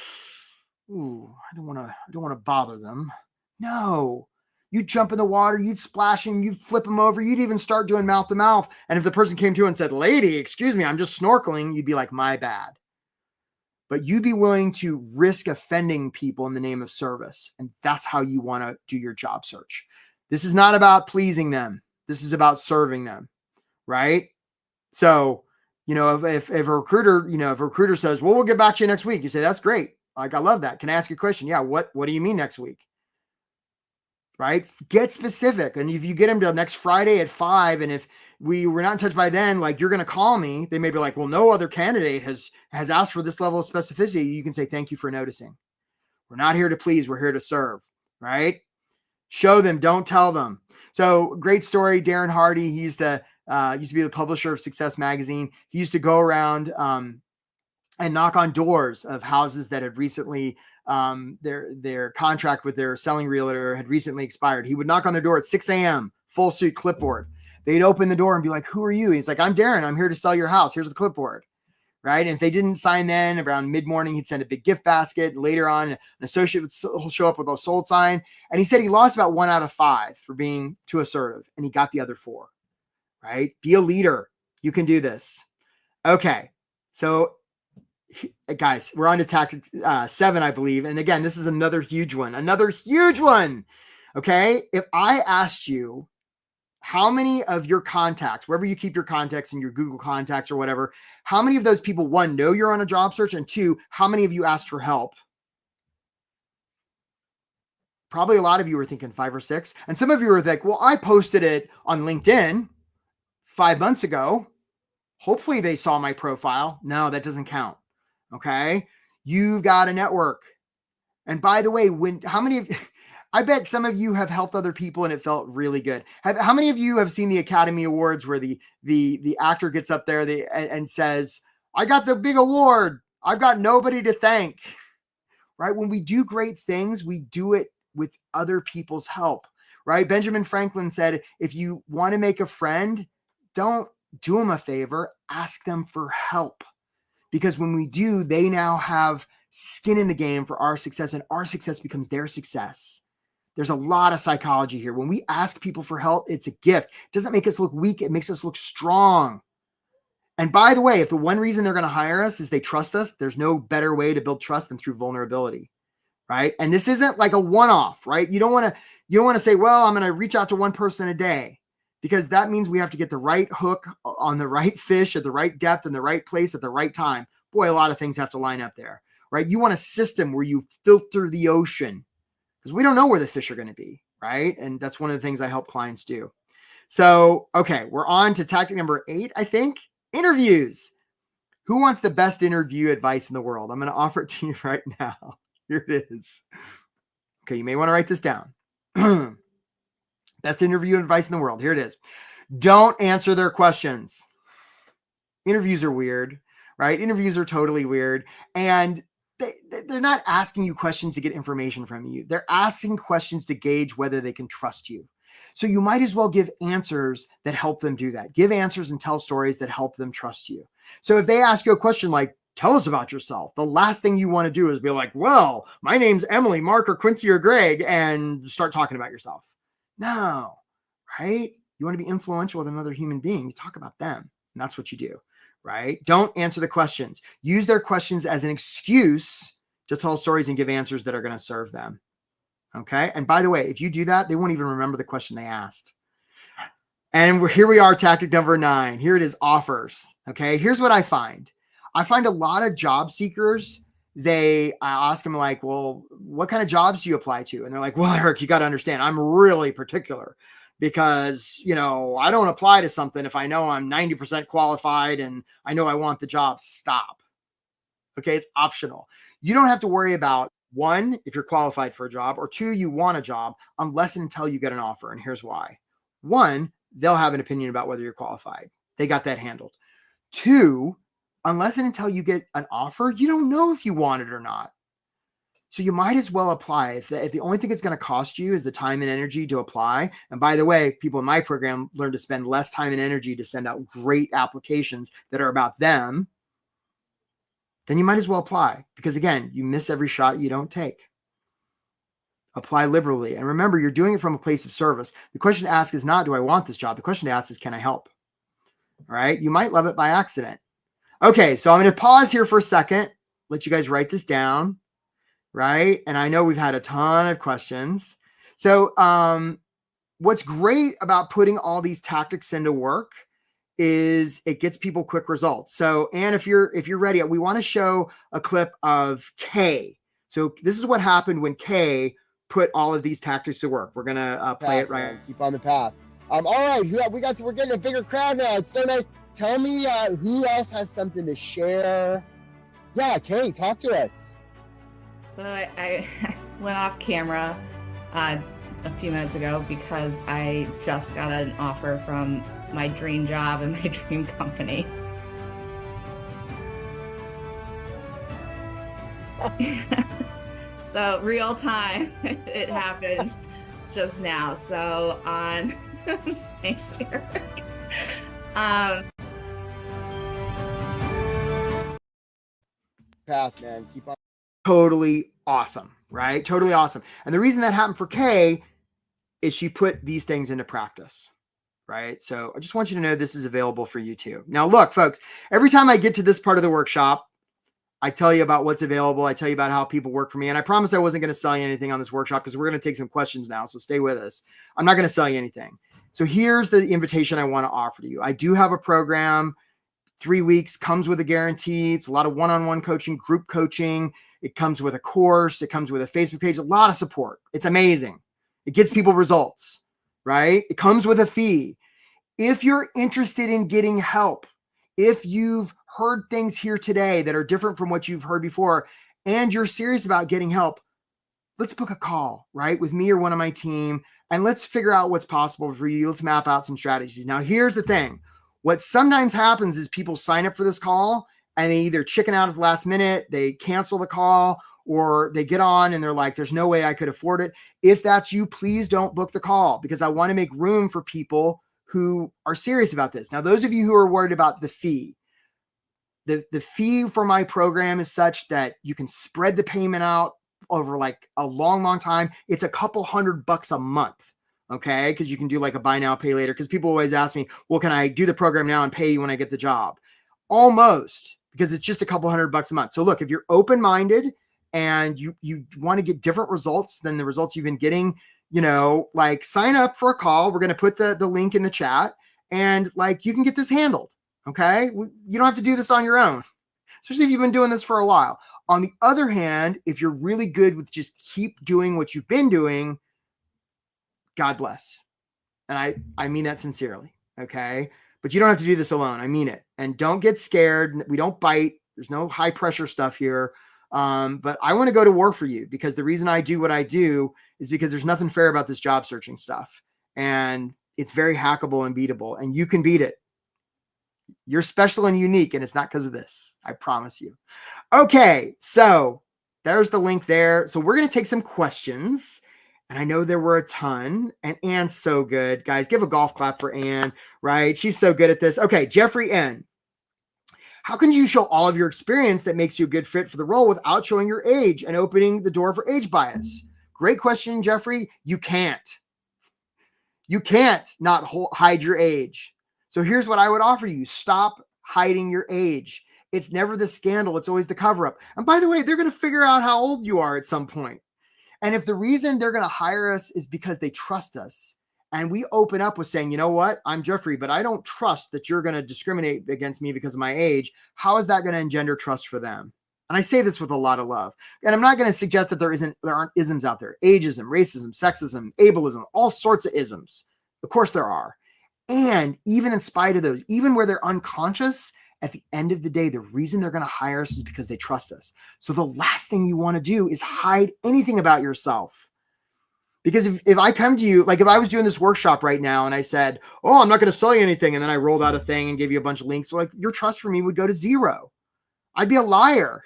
ooh, I don't want to bother them. No, you'd jump in the water, you'd splash and you'd flip them over. You'd even start doing mouth to mouth. And if the person came to you and said, lady, excuse me, I'm just snorkeling, you'd be like, my bad. But you'd be willing to risk offending people in the name of service. And that's how you want to do your job search. This is not about pleasing them. This is about serving them, right? So if a recruiter, if a recruiter says, well, we'll get back to you next week, you say, that's great. Like, I love that. Can I ask you a question? Yeah. What do you mean next week? Right? Get specific. And if you get them to next Friday at 5, and if we were not in touch by then, like, you're going to call me, they may be like, well, no other candidate has asked for this level of specificity. You can say, thank you for noticing. We're not here to please. We're here to serve. Right? Show them, don't tell them. So great story. Darren Hardy, he used to be the publisher of Success Magazine. He used to go around and knock on doors of houses that had recently, their contract with their selling realtor had recently expired. He would knock on their door at 6 a.m., full suit, clipboard. They'd open the door and be like, who are you? He's like, I'm Darren. I'm here to sell your house. Here's the clipboard. Right. And if they didn't sign then, around mid-morning, he'd send a big gift basket. Later on, an associate will show up with a sold sign. And he said he lost about 1 out of 5 for being too assertive, and he got the other 4. Right. Be a leader. You can do this. Okay. So guys, we're on to tactic 7, I believe. And again, this is another huge one. Okay. If I asked you, how many of your contacts, wherever you keep your contacts in your Google contacts or whatever, how many of those people, 1, know you're on a job search, and 2, how many of you asked for help? Probably a lot of you were thinking 5 or 6. And some of you were like, well, I posted it on LinkedIn 5 months ago. Hopefully they saw my profile. No, that doesn't count. Okay. You've got a network. And by the way, how many of I bet some of you have helped other people and it felt really good. How many of you have seen the Academy Awards where the actor gets up there and says, I got the big award. I've got nobody to thank. Right? When we do great things, we do it with other people's help. Right? Benjamin Franklin said, if you want to make a friend, don't do them a favor, ask them for help. Because when we do, they now have skin in the game for our success, and our success becomes their success. There's a lot of psychology here. When we ask people for help, it's a gift. It doesn't make us look weak. It makes us look strong. And by the way, if the one reason they're going to hire us is they trust us, there's no better way to build trust than through vulnerability, right? And this isn't like a one-off, right? You don't want to say, well, I'm going to reach out to one person a day, because that means we have to get the right hook on the right fish at the right depth in the right place at the right time. Boy, a lot of things have to line up there, right? You want a system where you filter the ocean, because we don't know where the fish are going to be, right? And that's one of the things I help clients do. So, okay, we're on to tactic number 8, I think. Interviews. Who wants the best interview advice in the world? I'm going to offer it to you right now. Here it is. Okay, you may want to write this down. Best interview advice in the world. Here it is. Don't answer their questions. Interviews are weird, right? Interviews are totally weird. And they're not asking you questions to get information from you. They're asking questions to gauge whether they can trust you. So you might as well give answers that help them do that. Give answers and tell stories that help them trust you. So if they ask you a question like, tell us about yourself, the last thing you want to do is be like, well, my name's Emily, Mark, or Quincy, or Greg, and start talking about yourself. No, right? You want to be influential with another human being. You talk about them, and that's what you do, right? Don't answer the questions. Use their questions as an excuse to tell stories and give answers that are going to serve them. Okay. And by the way, if you do that, they won't even remember the question they asked. And here we are, tactic number 9. Here it is, offers. Okay. Here's what I find. I find a lot of job seekers, I ask them like, well, what kind of jobs do you apply to? And they're like, well, Eric, you got to understand, I'm really particular because, I don't apply to something if I know I'm 90% qualified and I know I want the job. Stop. Okay. It's optional. You don't have to worry about 1, if you're qualified for a job, or 2, you want a job, unless and until you get an offer. And here's why. 1, they'll have an opinion about whether you're qualified. They got that handled. 2, unless and until you get an offer, you don't know if you want it or not. So you might as well apply. If the only thing it's going to cost you is the time and energy to apply. And by the way, people in my program learn to spend less time and energy to send out great applications that are about them, then you might as well apply, because again, you miss every shot you don't take. Apply liberally. And remember, you're doing it from a place of service. The question to ask is not, do I want this job? The question to ask is, can I help? All right. You might love it by accident. Okay. So I'm going to pause here for a second, let you guys write this down. Right. And I know we've had a ton of questions. So what's great about putting all these tactics into work is it gets people quick results. So, and if you're ready, we want to show a clip of Kay. So this is what happened when Kay put all of these tactics to work. We're gonna play it right. Man. Keep on the path. All right, we're getting a bigger crowd now. It's so nice. Tell me who else has something to share. Yeah, Kay, talk to us. So I went off camera a few minutes ago because I just got an offer from my dream job and my dream company. So real time, it happened just now. So on, thanks, Eric. Path, man. Keep on. Totally awesome, right? Totally awesome. And the reason that happened for Kay is she put these things into practice, right? So I just want you to know this is available for you too. Now, look, folks, every time I get to this part of the workshop, I tell you about what's available. I tell you about how people work for me. And I promised I wasn't going to sell you anything on this workshop because we're going to take some questions now. So stay with us. I'm not going to sell you anything. So here's the invitation I want to offer to you. I do have a program, 3 weeks, comes with a guarantee. It's a lot of one-on-one coaching, group coaching. It comes with a course. It comes with a Facebook page, a lot of support. It's amazing. It gets people results, right? It comes with a fee. If you're interested in getting help, if you've heard things here today that are different from what you've heard before, and you're serious about getting help, let's book a call, right? With me or one of my team, and let's figure out what's possible for you. Let's map out some strategies. Now, here's the thing. What sometimes happens is people sign up for this call and they either chicken out at the last minute, they cancel the call, or they get on and they're like, there's no way I could afford it. If that's you, please don't book the call because I want to make room for people who are serious about this. Now, those of you who are worried about the fee, the fee for my program is such that you can spread the payment out over like a long, long time. It's a couple $100 a month. Okay. Cause you can do like a buy now, pay later. Cause people always ask me, well, can I do the program now and pay you when I get the job? Almost, because it's just a couple $100 a month. So look, if you're open-minded and you want to get different results than the results you've been getting, like sign up for a call. We're going to put the link in the chat and like, you can get this handled. Okay. You don't have to do this on your own, especially if you've been doing this for a while. On the other hand, if you're really good with just keep doing what you've been doing, God bless. And I mean that sincerely. Okay. But you don't have to do this alone. I mean it. And don't get scared. We don't bite. There's no high pressure stuff here. But I want to go to war for you because the reason I do what I do is because there's nothing fair about this job searching stuff. And it's very hackable and beatable, and you can beat it. You're special and unique, and it's not because of this. I promise you. Okay. So there's the link there. So we're going to take some questions. And I know there were a ton, and Anne's so good. Guys, give a golf clap for Anne, right? She's so good at this. Okay, Jeffrey N. How can you show all of your experience that makes you a good fit for the role without showing your age and opening the door for age bias? Great question, Jeffrey. You can't. You can't not hide your age. So here's what I would offer you. Stop hiding your age. It's never the scandal. It's always the cover-up. And by the way, they're going to figure out how old you are at some point. And if the reason they're going to hire us is because they trust us, and we open up with saying, you know what, I'm Jeffrey, but I don't trust that you're going to discriminate against me because of my age. How is that going to engender trust for them? And I say this with a lot of love. And I'm not going to suggest that there aren't isms out there. Ageism, racism, sexism, ableism, all sorts of isms. Of course there are. And even in spite of those, even where they're unconscious, at the end of the day, the reason they're going to hire us is because they trust us. So the last thing you want to do is hide anything about yourself. Because if I come to you, like if I was doing this workshop right now and I said, oh, I'm not going to sell you anything, and then I rolled out a thing and gave you a bunch of links, like your trust for me would go to zero. I'd be a liar,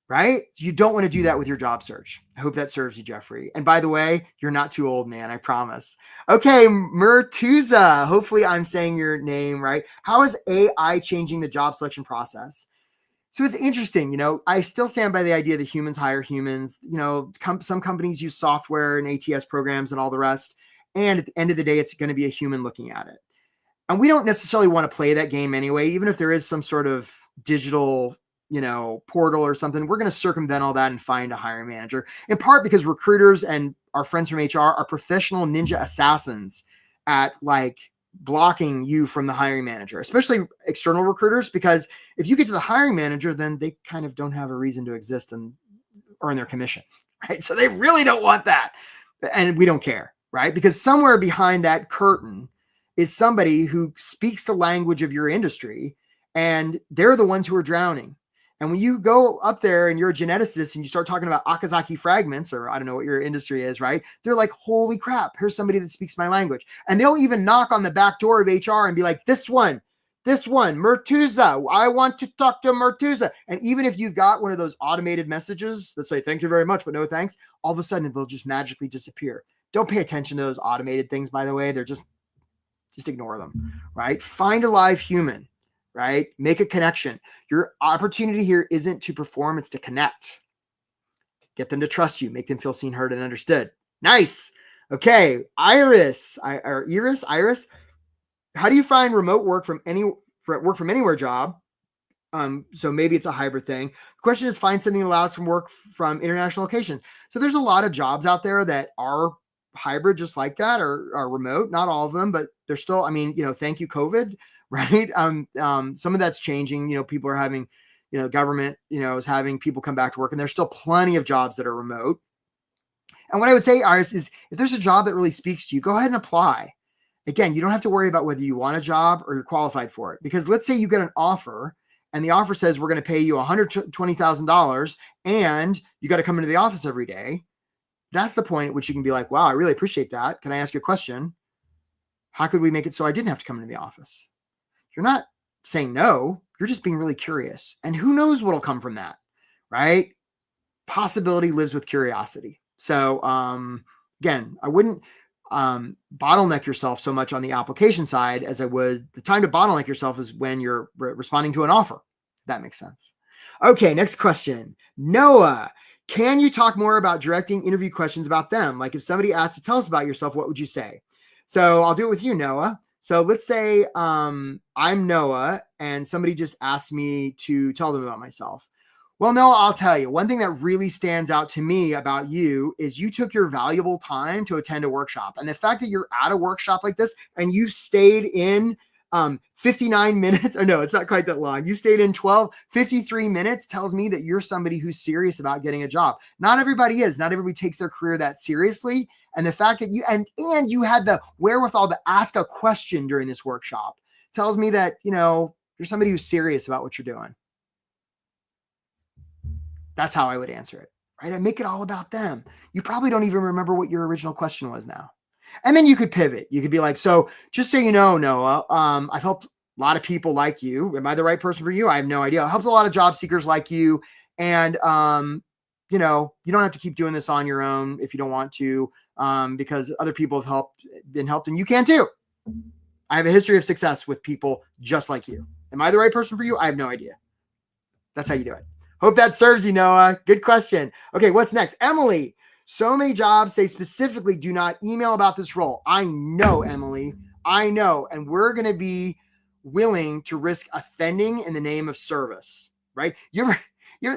right? So you don't want to do that with your job search. I hope that serves you, Jeffrey. And by the way, you're not too old, man. I promise. Okay, Murtuza. Hopefully I'm saying your name right. How is AI changing the job selection process? So it's interesting. I still stand by the idea that humans hire humans. Some companies use software and ATS programs and all the rest. And at the end of the day, it's going to be a human looking at it. And we don't necessarily want to play that game anyway, even if there is some sort of digital portal or something. We're going to circumvent all that and find a hiring manager, in part because recruiters and our friends from HR are professional ninja assassins at like blocking you from the hiring manager, especially external recruiters, because if you get to the hiring manager, then they kind of don't have a reason to exist and earn their commission, right? So they really don't want that. And we don't care, right? Because somewhere behind that curtain is somebody who speaks the language of your industry, and they're the ones who are drowning. And when you go up there and you're a geneticist and you start talking about Okazaki fragments, or I don't know what your industry is, right? They're like, holy crap, here's somebody that speaks my language. And they'll even knock on the back door of HR and be like, this one, Murtuza, I want to talk to Murtuza. And even if you've got one of those automated messages that say, thank you very much, but no thanks, all of a sudden they'll just magically disappear. Don't pay attention to those automated things, by the way. They're just ignore them, right? Find a live human, right? Make a connection. Your opportunity here isn't to perform, it's to connect. Get them to trust you, make them feel seen, heard, and understood. Nice. Okay, Iris. How do you find remote work from anywhere job? So maybe it's a hybrid thing. The question is, find something that allows from work from international locations. So there's a lot of jobs out there that are hybrid just like that, or remote. Not all of them, but they're still, I mean, thank you, COVID, right? Some of that's changing. People are having, government, is having people come back to work, and there's still plenty of jobs that are remote. And what I would say, Iris, is if there's a job that really speaks to you, go ahead and apply. Again, you don't have to worry about whether you want a job or you're qualified for it, because let's say you get an offer and the offer says we're going to pay you $120,000 and you got to come into the office every day. That's the point at which you can be like, wow, I really appreciate that. Can I ask you a question? How could we make it so I didn't have to come into the office? You're not saying no. You're just being really curious. And who knows what'll come from that, right? Possibility lives with curiosity. So again, I wouldn't bottleneck yourself so much on the application side as I would. The time to bottleneck yourself is when you're responding to an offer. That makes sense. Okay, next question. Noah, can you talk more about directing interview questions about them? Like if somebody asked to tell us about yourself, what would you say? So I'll do it with you, Noah. So let's say I'm Noah and somebody just asked me to tell them about myself. Well, Noah, I'll tell you, one thing that really stands out to me about you is you took your valuable time to attend a workshop. And the fact that you're at a workshop like this and you stayed in 59 minutes, or no, it's not quite that long. You stayed in 53 minutes tells me that you're somebody who's serious about getting a job. Not everybody is. Not everybody takes their career that seriously. And the fact that you, and you had the wherewithal to ask a question during this workshop tells me that, you're somebody who's serious about what you're doing. That's how I would answer it, right? I make it all about them. You probably don't even remember what your original question was now. And then you could pivot. You could be like, so just so you know, Noah, I've helped a lot of people like you. Am I the right person for you? I have no idea. I helped a lot of job seekers like you. And, you don't have to keep doing this on your own if you don't want to, because other people have been helped, and you can too. I have a history of success with people just like you. Am I the right person for you? I have no idea. That's how you do it. Hope that serves you, Noah. Good question. Okay, what's next? Emily, so many jobs say specifically do not email about this role. I know, Emily. I know. And we're going to be willing to risk offending in the name of service, right?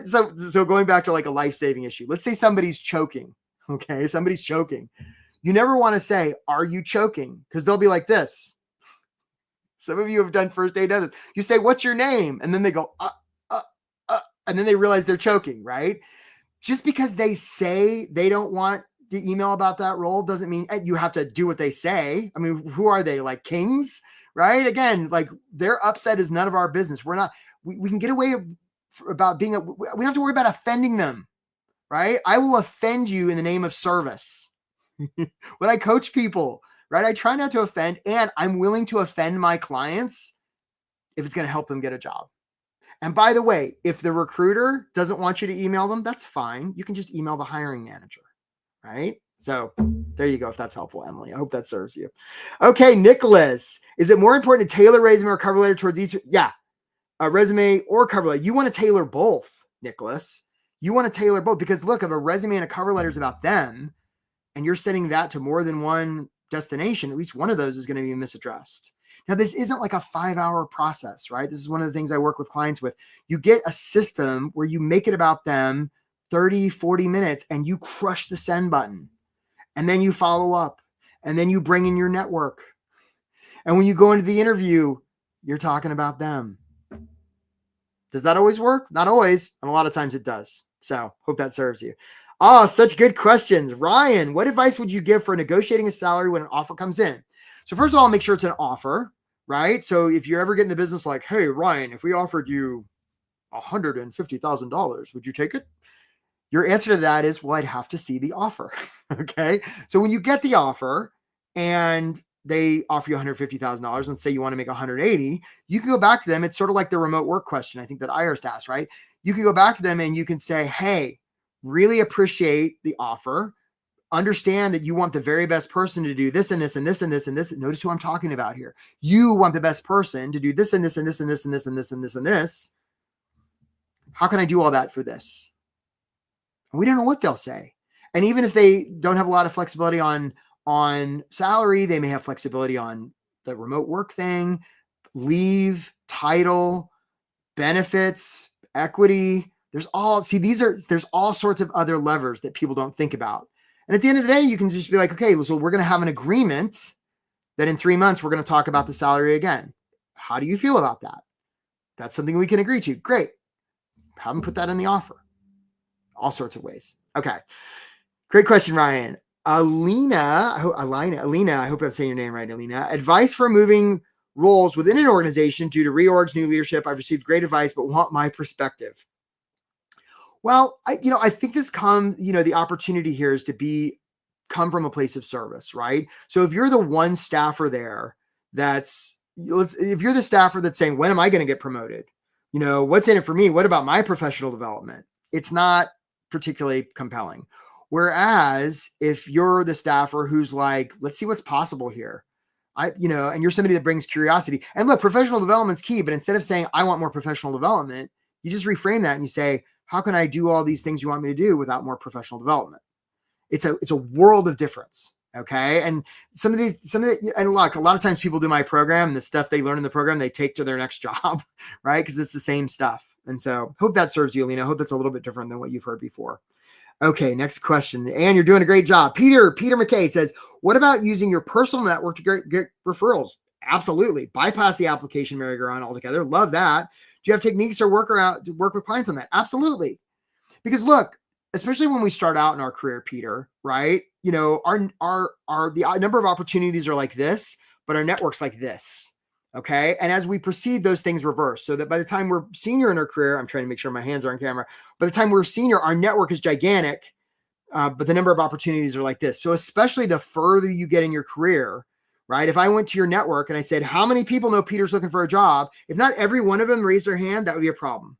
So going back to like a life-saving issue. Let's say somebody's choking. Okay, somebody's choking. You never want to say, are you choking? Because they'll be like this. Some of you have done first aid. You say, what's your name? And then they go, and then they realize they're choking, right? Just because they say they don't want to email about that role doesn't mean you have to do what they say. I mean, who are they? Like kings, right? Again, like their upset is none of our business. We can get away about we don't have to worry about offending them, right? I will offend you in the name of service. When I coach people, right? I try not to offend, and I'm willing to offend my clients if it's going to help them get a job. And by the way, if the recruiter doesn't want you to email them, that's fine. You can just email the hiring manager, right? So there you go. If that's helpful, Emily, I hope that serves you. Okay, Nicholas, is it more important to tailor resume or cover letter towards each? Yeah, a resume or cover letter. You want to tailor both, Nicholas. You want to tailor both because look, if a resume and a cover letter is about them and you're sending that to more than one destination, at least one of those is going to be misaddressed. Now, this isn't like a 5-hour process, right? This is one of the things I work with clients with. You get a system where you make it about them 30, 40 minutes and you crush the send button. And then you follow up. And then you bring in your network. And when you go into the interview, you're talking about them. Does that always work? Not always. And a lot of times it does. So hope that serves you. Oh, such good questions. Ryan, what advice would you give for negotiating a salary when an offer comes in? So first of all, make sure it's an offer, right? So if you're ever getting the business like, hey, Ryan, if we offered you $150,000, would you take it? Your answer to that is, well, I'd have to see the offer. Okay. So when you get the offer and they offer you $150,000 and say you want to make 180, you can go back to them. It's sort of like the remote work question, I think, that Iris asked, right? You can go back to them and you can say, hey, really appreciate the offer. Understand that you want the very best person to do this and this and this and this and this. Notice who I'm talking about here. You want the best person to do this and this and this and this and this and this and this and this. How can I do all that for this? We don't know what they'll say. And even if they don't have a lot of flexibility on salary, they may have flexibility on the remote work thing, leave, title, benefits, equity. There's all sorts of other levers that people don't think about. And at the end of the day, you can just be like, okay, so we're going to have an agreement that in 3 months, we're going to talk about the salary again. How do you feel about that? That's something we can agree to. Great. Have them put that in the offer. All sorts of ways. Okay. Great question, Ryan. Alina, I hope I'm saying your name right, Alina. Advice for moving roles within an organization due to reorgs, new leadership. I've received great advice, but want my perspective. Well, I think this comes, the opportunity here is to come from a place of service, right? So if you're the one staffer there if you're the staffer that's saying, when am I going to get promoted? What's in it for me? What about my professional development? It's not particularly compelling. Whereas if you're the staffer who's like, let's see what's possible here, and you're somebody that brings curiosity, and look, professional development's key, but instead of saying, I want more professional development, you just reframe that and you say, how can I do all these things you want me to do without more professional development? It's a world of difference. Okay. And and look, a lot of times people do my program and the stuff they learn in the program, they take to their next job, right? Because it's the same stuff. And so hope that serves you, Alina. Hope that's a little bit different than what you've heard before. Okay. Next question. And you're doing a great job. Peter McKay says, what about using your personal network to get referrals? Absolutely. Bypass the application merry-go-round altogether. Love that. Do you have techniques or work with clients on that? Absolutely. Because look, especially when we start out in our career, Peter, right? The number of opportunities are like this, but our network's like this. Okay. And as we proceed, those things reverse so that by the time we're senior in our career, I'm trying to make sure my hands are on camera. By the time we're senior, our network is gigantic, but the number of opportunities are like this. So especially the further you get in your career, right? If I went to your network and I said, how many people know Peter's looking for a job? If not every one of them raised their hand, that would be a problem.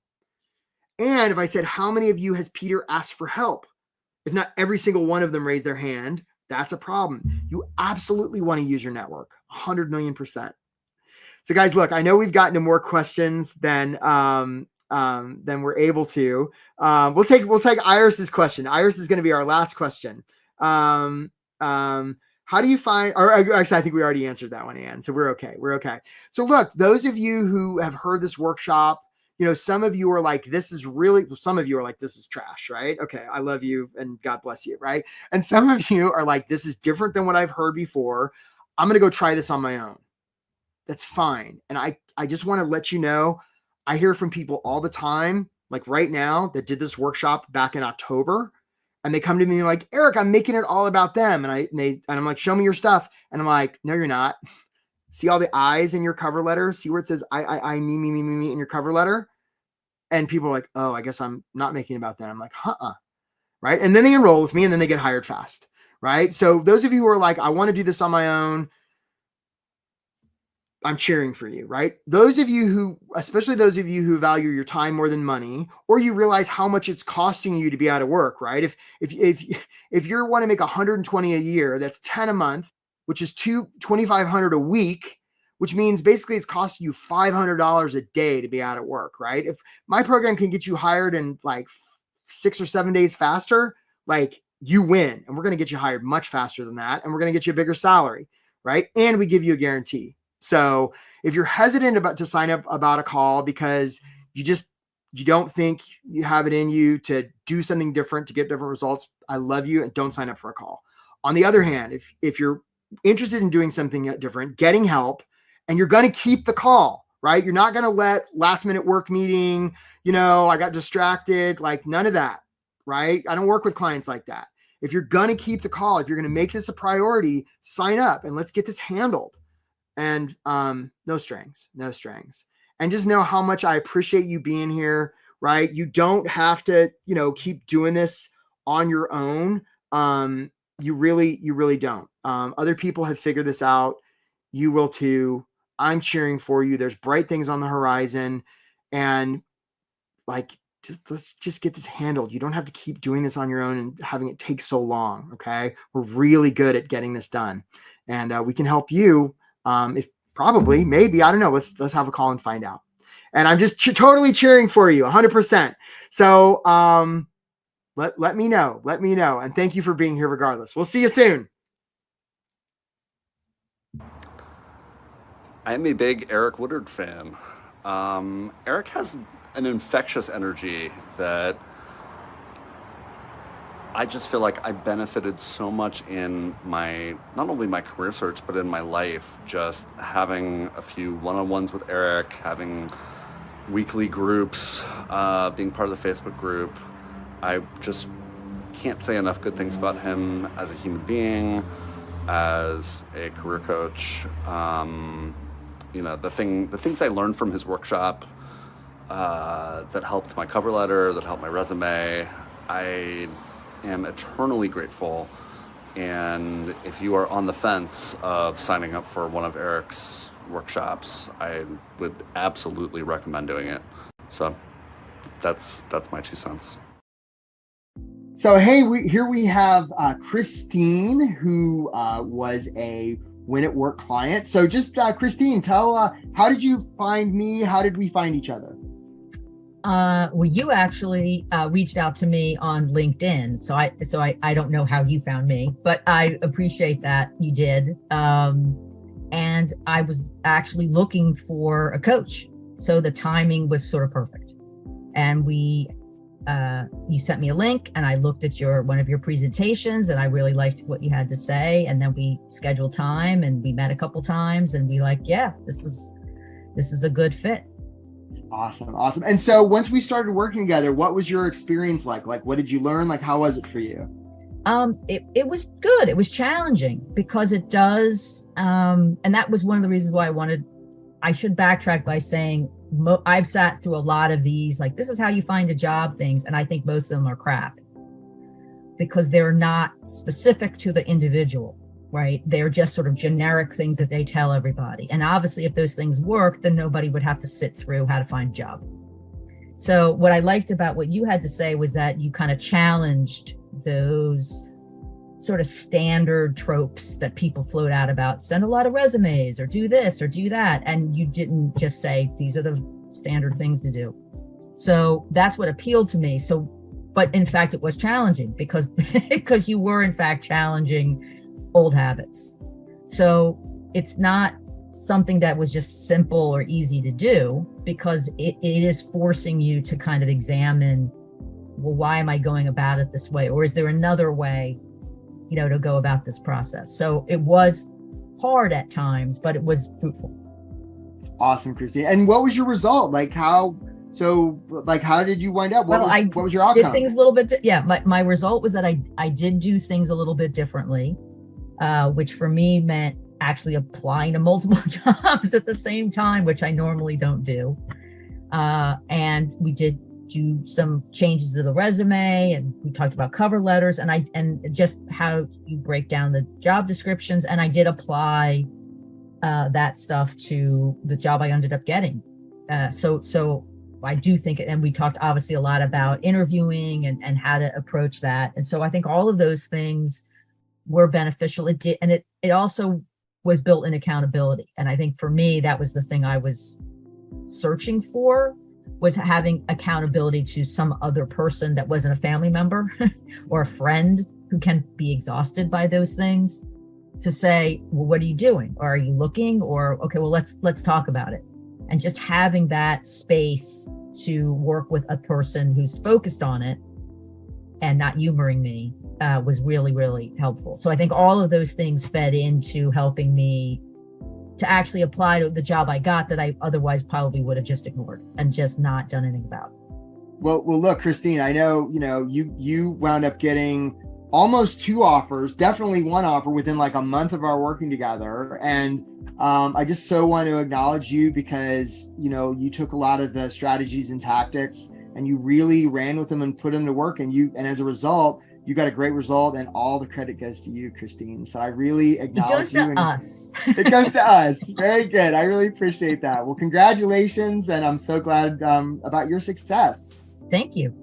And if I said, how many of you has Peter asked for help? If not every single one of them raised their hand, that's a problem. You absolutely want to use your network, 100 million %. So guys, look, I know we've gotten to more questions than we're able to. We'll take Iris's question. Iris is going to be our last question. How do you find, or actually, I think we already answered that one, Ann. So we're okay. So look, those of you who have heard this workshop, some of you are like, some of you are like, this is trash, right? Okay. I love you and God bless you. Right. And some of you are like, this is different than what I've heard before. I'm going to go try this on my own. That's fine. And I just want to let you know, I hear from people all the time, like right now, that did this workshop back in October, and they come to me like, Eric, I'm making it all about them. And I'm like, show me your stuff. And I'm like, no, you're not. See all the I's in your cover letter? See where it says I, me in your cover letter? And people are like, oh, I guess I'm not making it about them. I'm like, right? And then they enroll with me and then they get hired fast, right? So those of you who are like, I want to do this on my own, I'm cheering for you, right? Especially those of you who value your time more than money, or you realize how much it's costing you to be out of work, right? If you want to make 120 a year, that's 10 a month, which is $2,500 a week, which means basically it's costing you $500 a day to be out of work, right? If my program can get you hired in like 6 or 7 days faster, like you win, and we're going to get you hired much faster than that. And we're going to get you a bigger salary, right? And we give you a guarantee. So if you're hesitant to sign up about a call because you don't think you have it in you to do something different to get different results, I love you, and don't sign up for a call. On the other hand, if you're interested in doing something different, getting help, and you're going to keep the call, right? You're not going to let last minute work meeting, I got distracted, like none of that, right? I don't work with clients like that. If you're going to keep the call, if you're going to make this a priority, sign up and let's get this handled. And no strings. And just know how much I appreciate you being here, right? You don't have to, keep doing this on your own. You really don't. Other people have figured this out. You will too. I'm cheering for you. There's bright things on the horizon, and let's just get this handled. You don't have to keep doing this on your own and having it take so long. Okay. We're really good at getting this done, and we can help you. If probably, maybe, I don't know. Let's have a call and find out. And I'm just totally cheering for you 100%. So, let me know. And thank you for being here regardless. We'll see you soon. I am a big Eric Woodard fan. Eric has an infectious energy that I just feel like I benefited so much in not only my career search, but in my life, just having a few one-on-ones with Eric, having weekly groups, being part of the Facebook group. I just can't say enough good things about him as a human being, as a career coach. The things I learned from his workshop that helped my cover letter, that helped my resume, I am eternally grateful. And if you are on the fence of signing up for one of Eric's workshops, I would absolutely recommend doing it. So that's my 2 cents. So, hey, here we have Christine, who was a Win at Work client. So just Christine, tell, how did you find me? How did we find each other? Well, you actually reached out to me on LinkedIn. So I don't know how you found me, but I appreciate that you did. And I was actually looking for a coach. So the timing was sort of perfect. And you sent me a link and I looked at one of your presentations and I really liked what you had to say. And then we scheduled time and we met a couple times and we this is a good fit. Awesome. And so once we started working together, what was your experience like? Like, what did you learn? Like, how was it for you? It was good. It was challenging because it does. And that was one of the reasons why I should backtrack by saying, I've sat through a lot of these, like, this is how you find a job things. And I think most of them are crap because they're not specific to the individual, right? They're just sort of generic things that they tell everybody. And obviously if those things work, then nobody would have to sit through how to find a job. So what I liked about what you had to say was that you kind of challenged those sort of standard tropes that people float out about, send a lot of resumes or do this or do that. And you didn't just say, these are the standard things to do. So that's what appealed to me. So, but in fact, it was challenging because you were in fact challenging old habits. So it's not something that was just simple or easy to do because it is forcing you to kind of examine, well, why am I going about it this way? Or is there another way, to go about this process? So it was hard at times, but it was fruitful. Awesome, Christine. And what was your result? How did you wind up? What was your outcome? Did things a little bit. My result was that I did do things a little bit differently, which for me meant actually applying to multiple jobs at the same time, which I normally don't do. And we did do some changes to the resume, and we talked about cover letters and just how you break down the job descriptions. And I did apply that stuff to the job I ended up getting. So I do think, and we talked obviously a lot about interviewing and how to approach that. And so I think all of those things were beneficial. It did, and it also was built in accountability. And I think for me, that was the thing I was searching for, was having accountability to some other person that wasn't a family member or a friend who can be exhausted by those things, to say, well, what are you doing? Or are you looking? Or, okay, well, let's talk about it. And just having that space to work with a person who's focused on it and not humoring me was really, really helpful. So I think all of those things fed into helping me to actually apply to the job I got that I otherwise probably would have just ignored and just not done anything about. Well, look, Christine, I know, you wound up getting almost 2 offers, definitely 1 offer within like a month of our working together. And I just so want to acknowledge you because, you took a lot of the strategies and tactics and you really ran with them and put them to work. And as a result, you got a great result, and all the credit goes to you, Christine. So I really acknowledge you. It goes to us. It goes to us. Very good. I really appreciate that. Well, congratulations. And I'm so glad about your success. Thank you.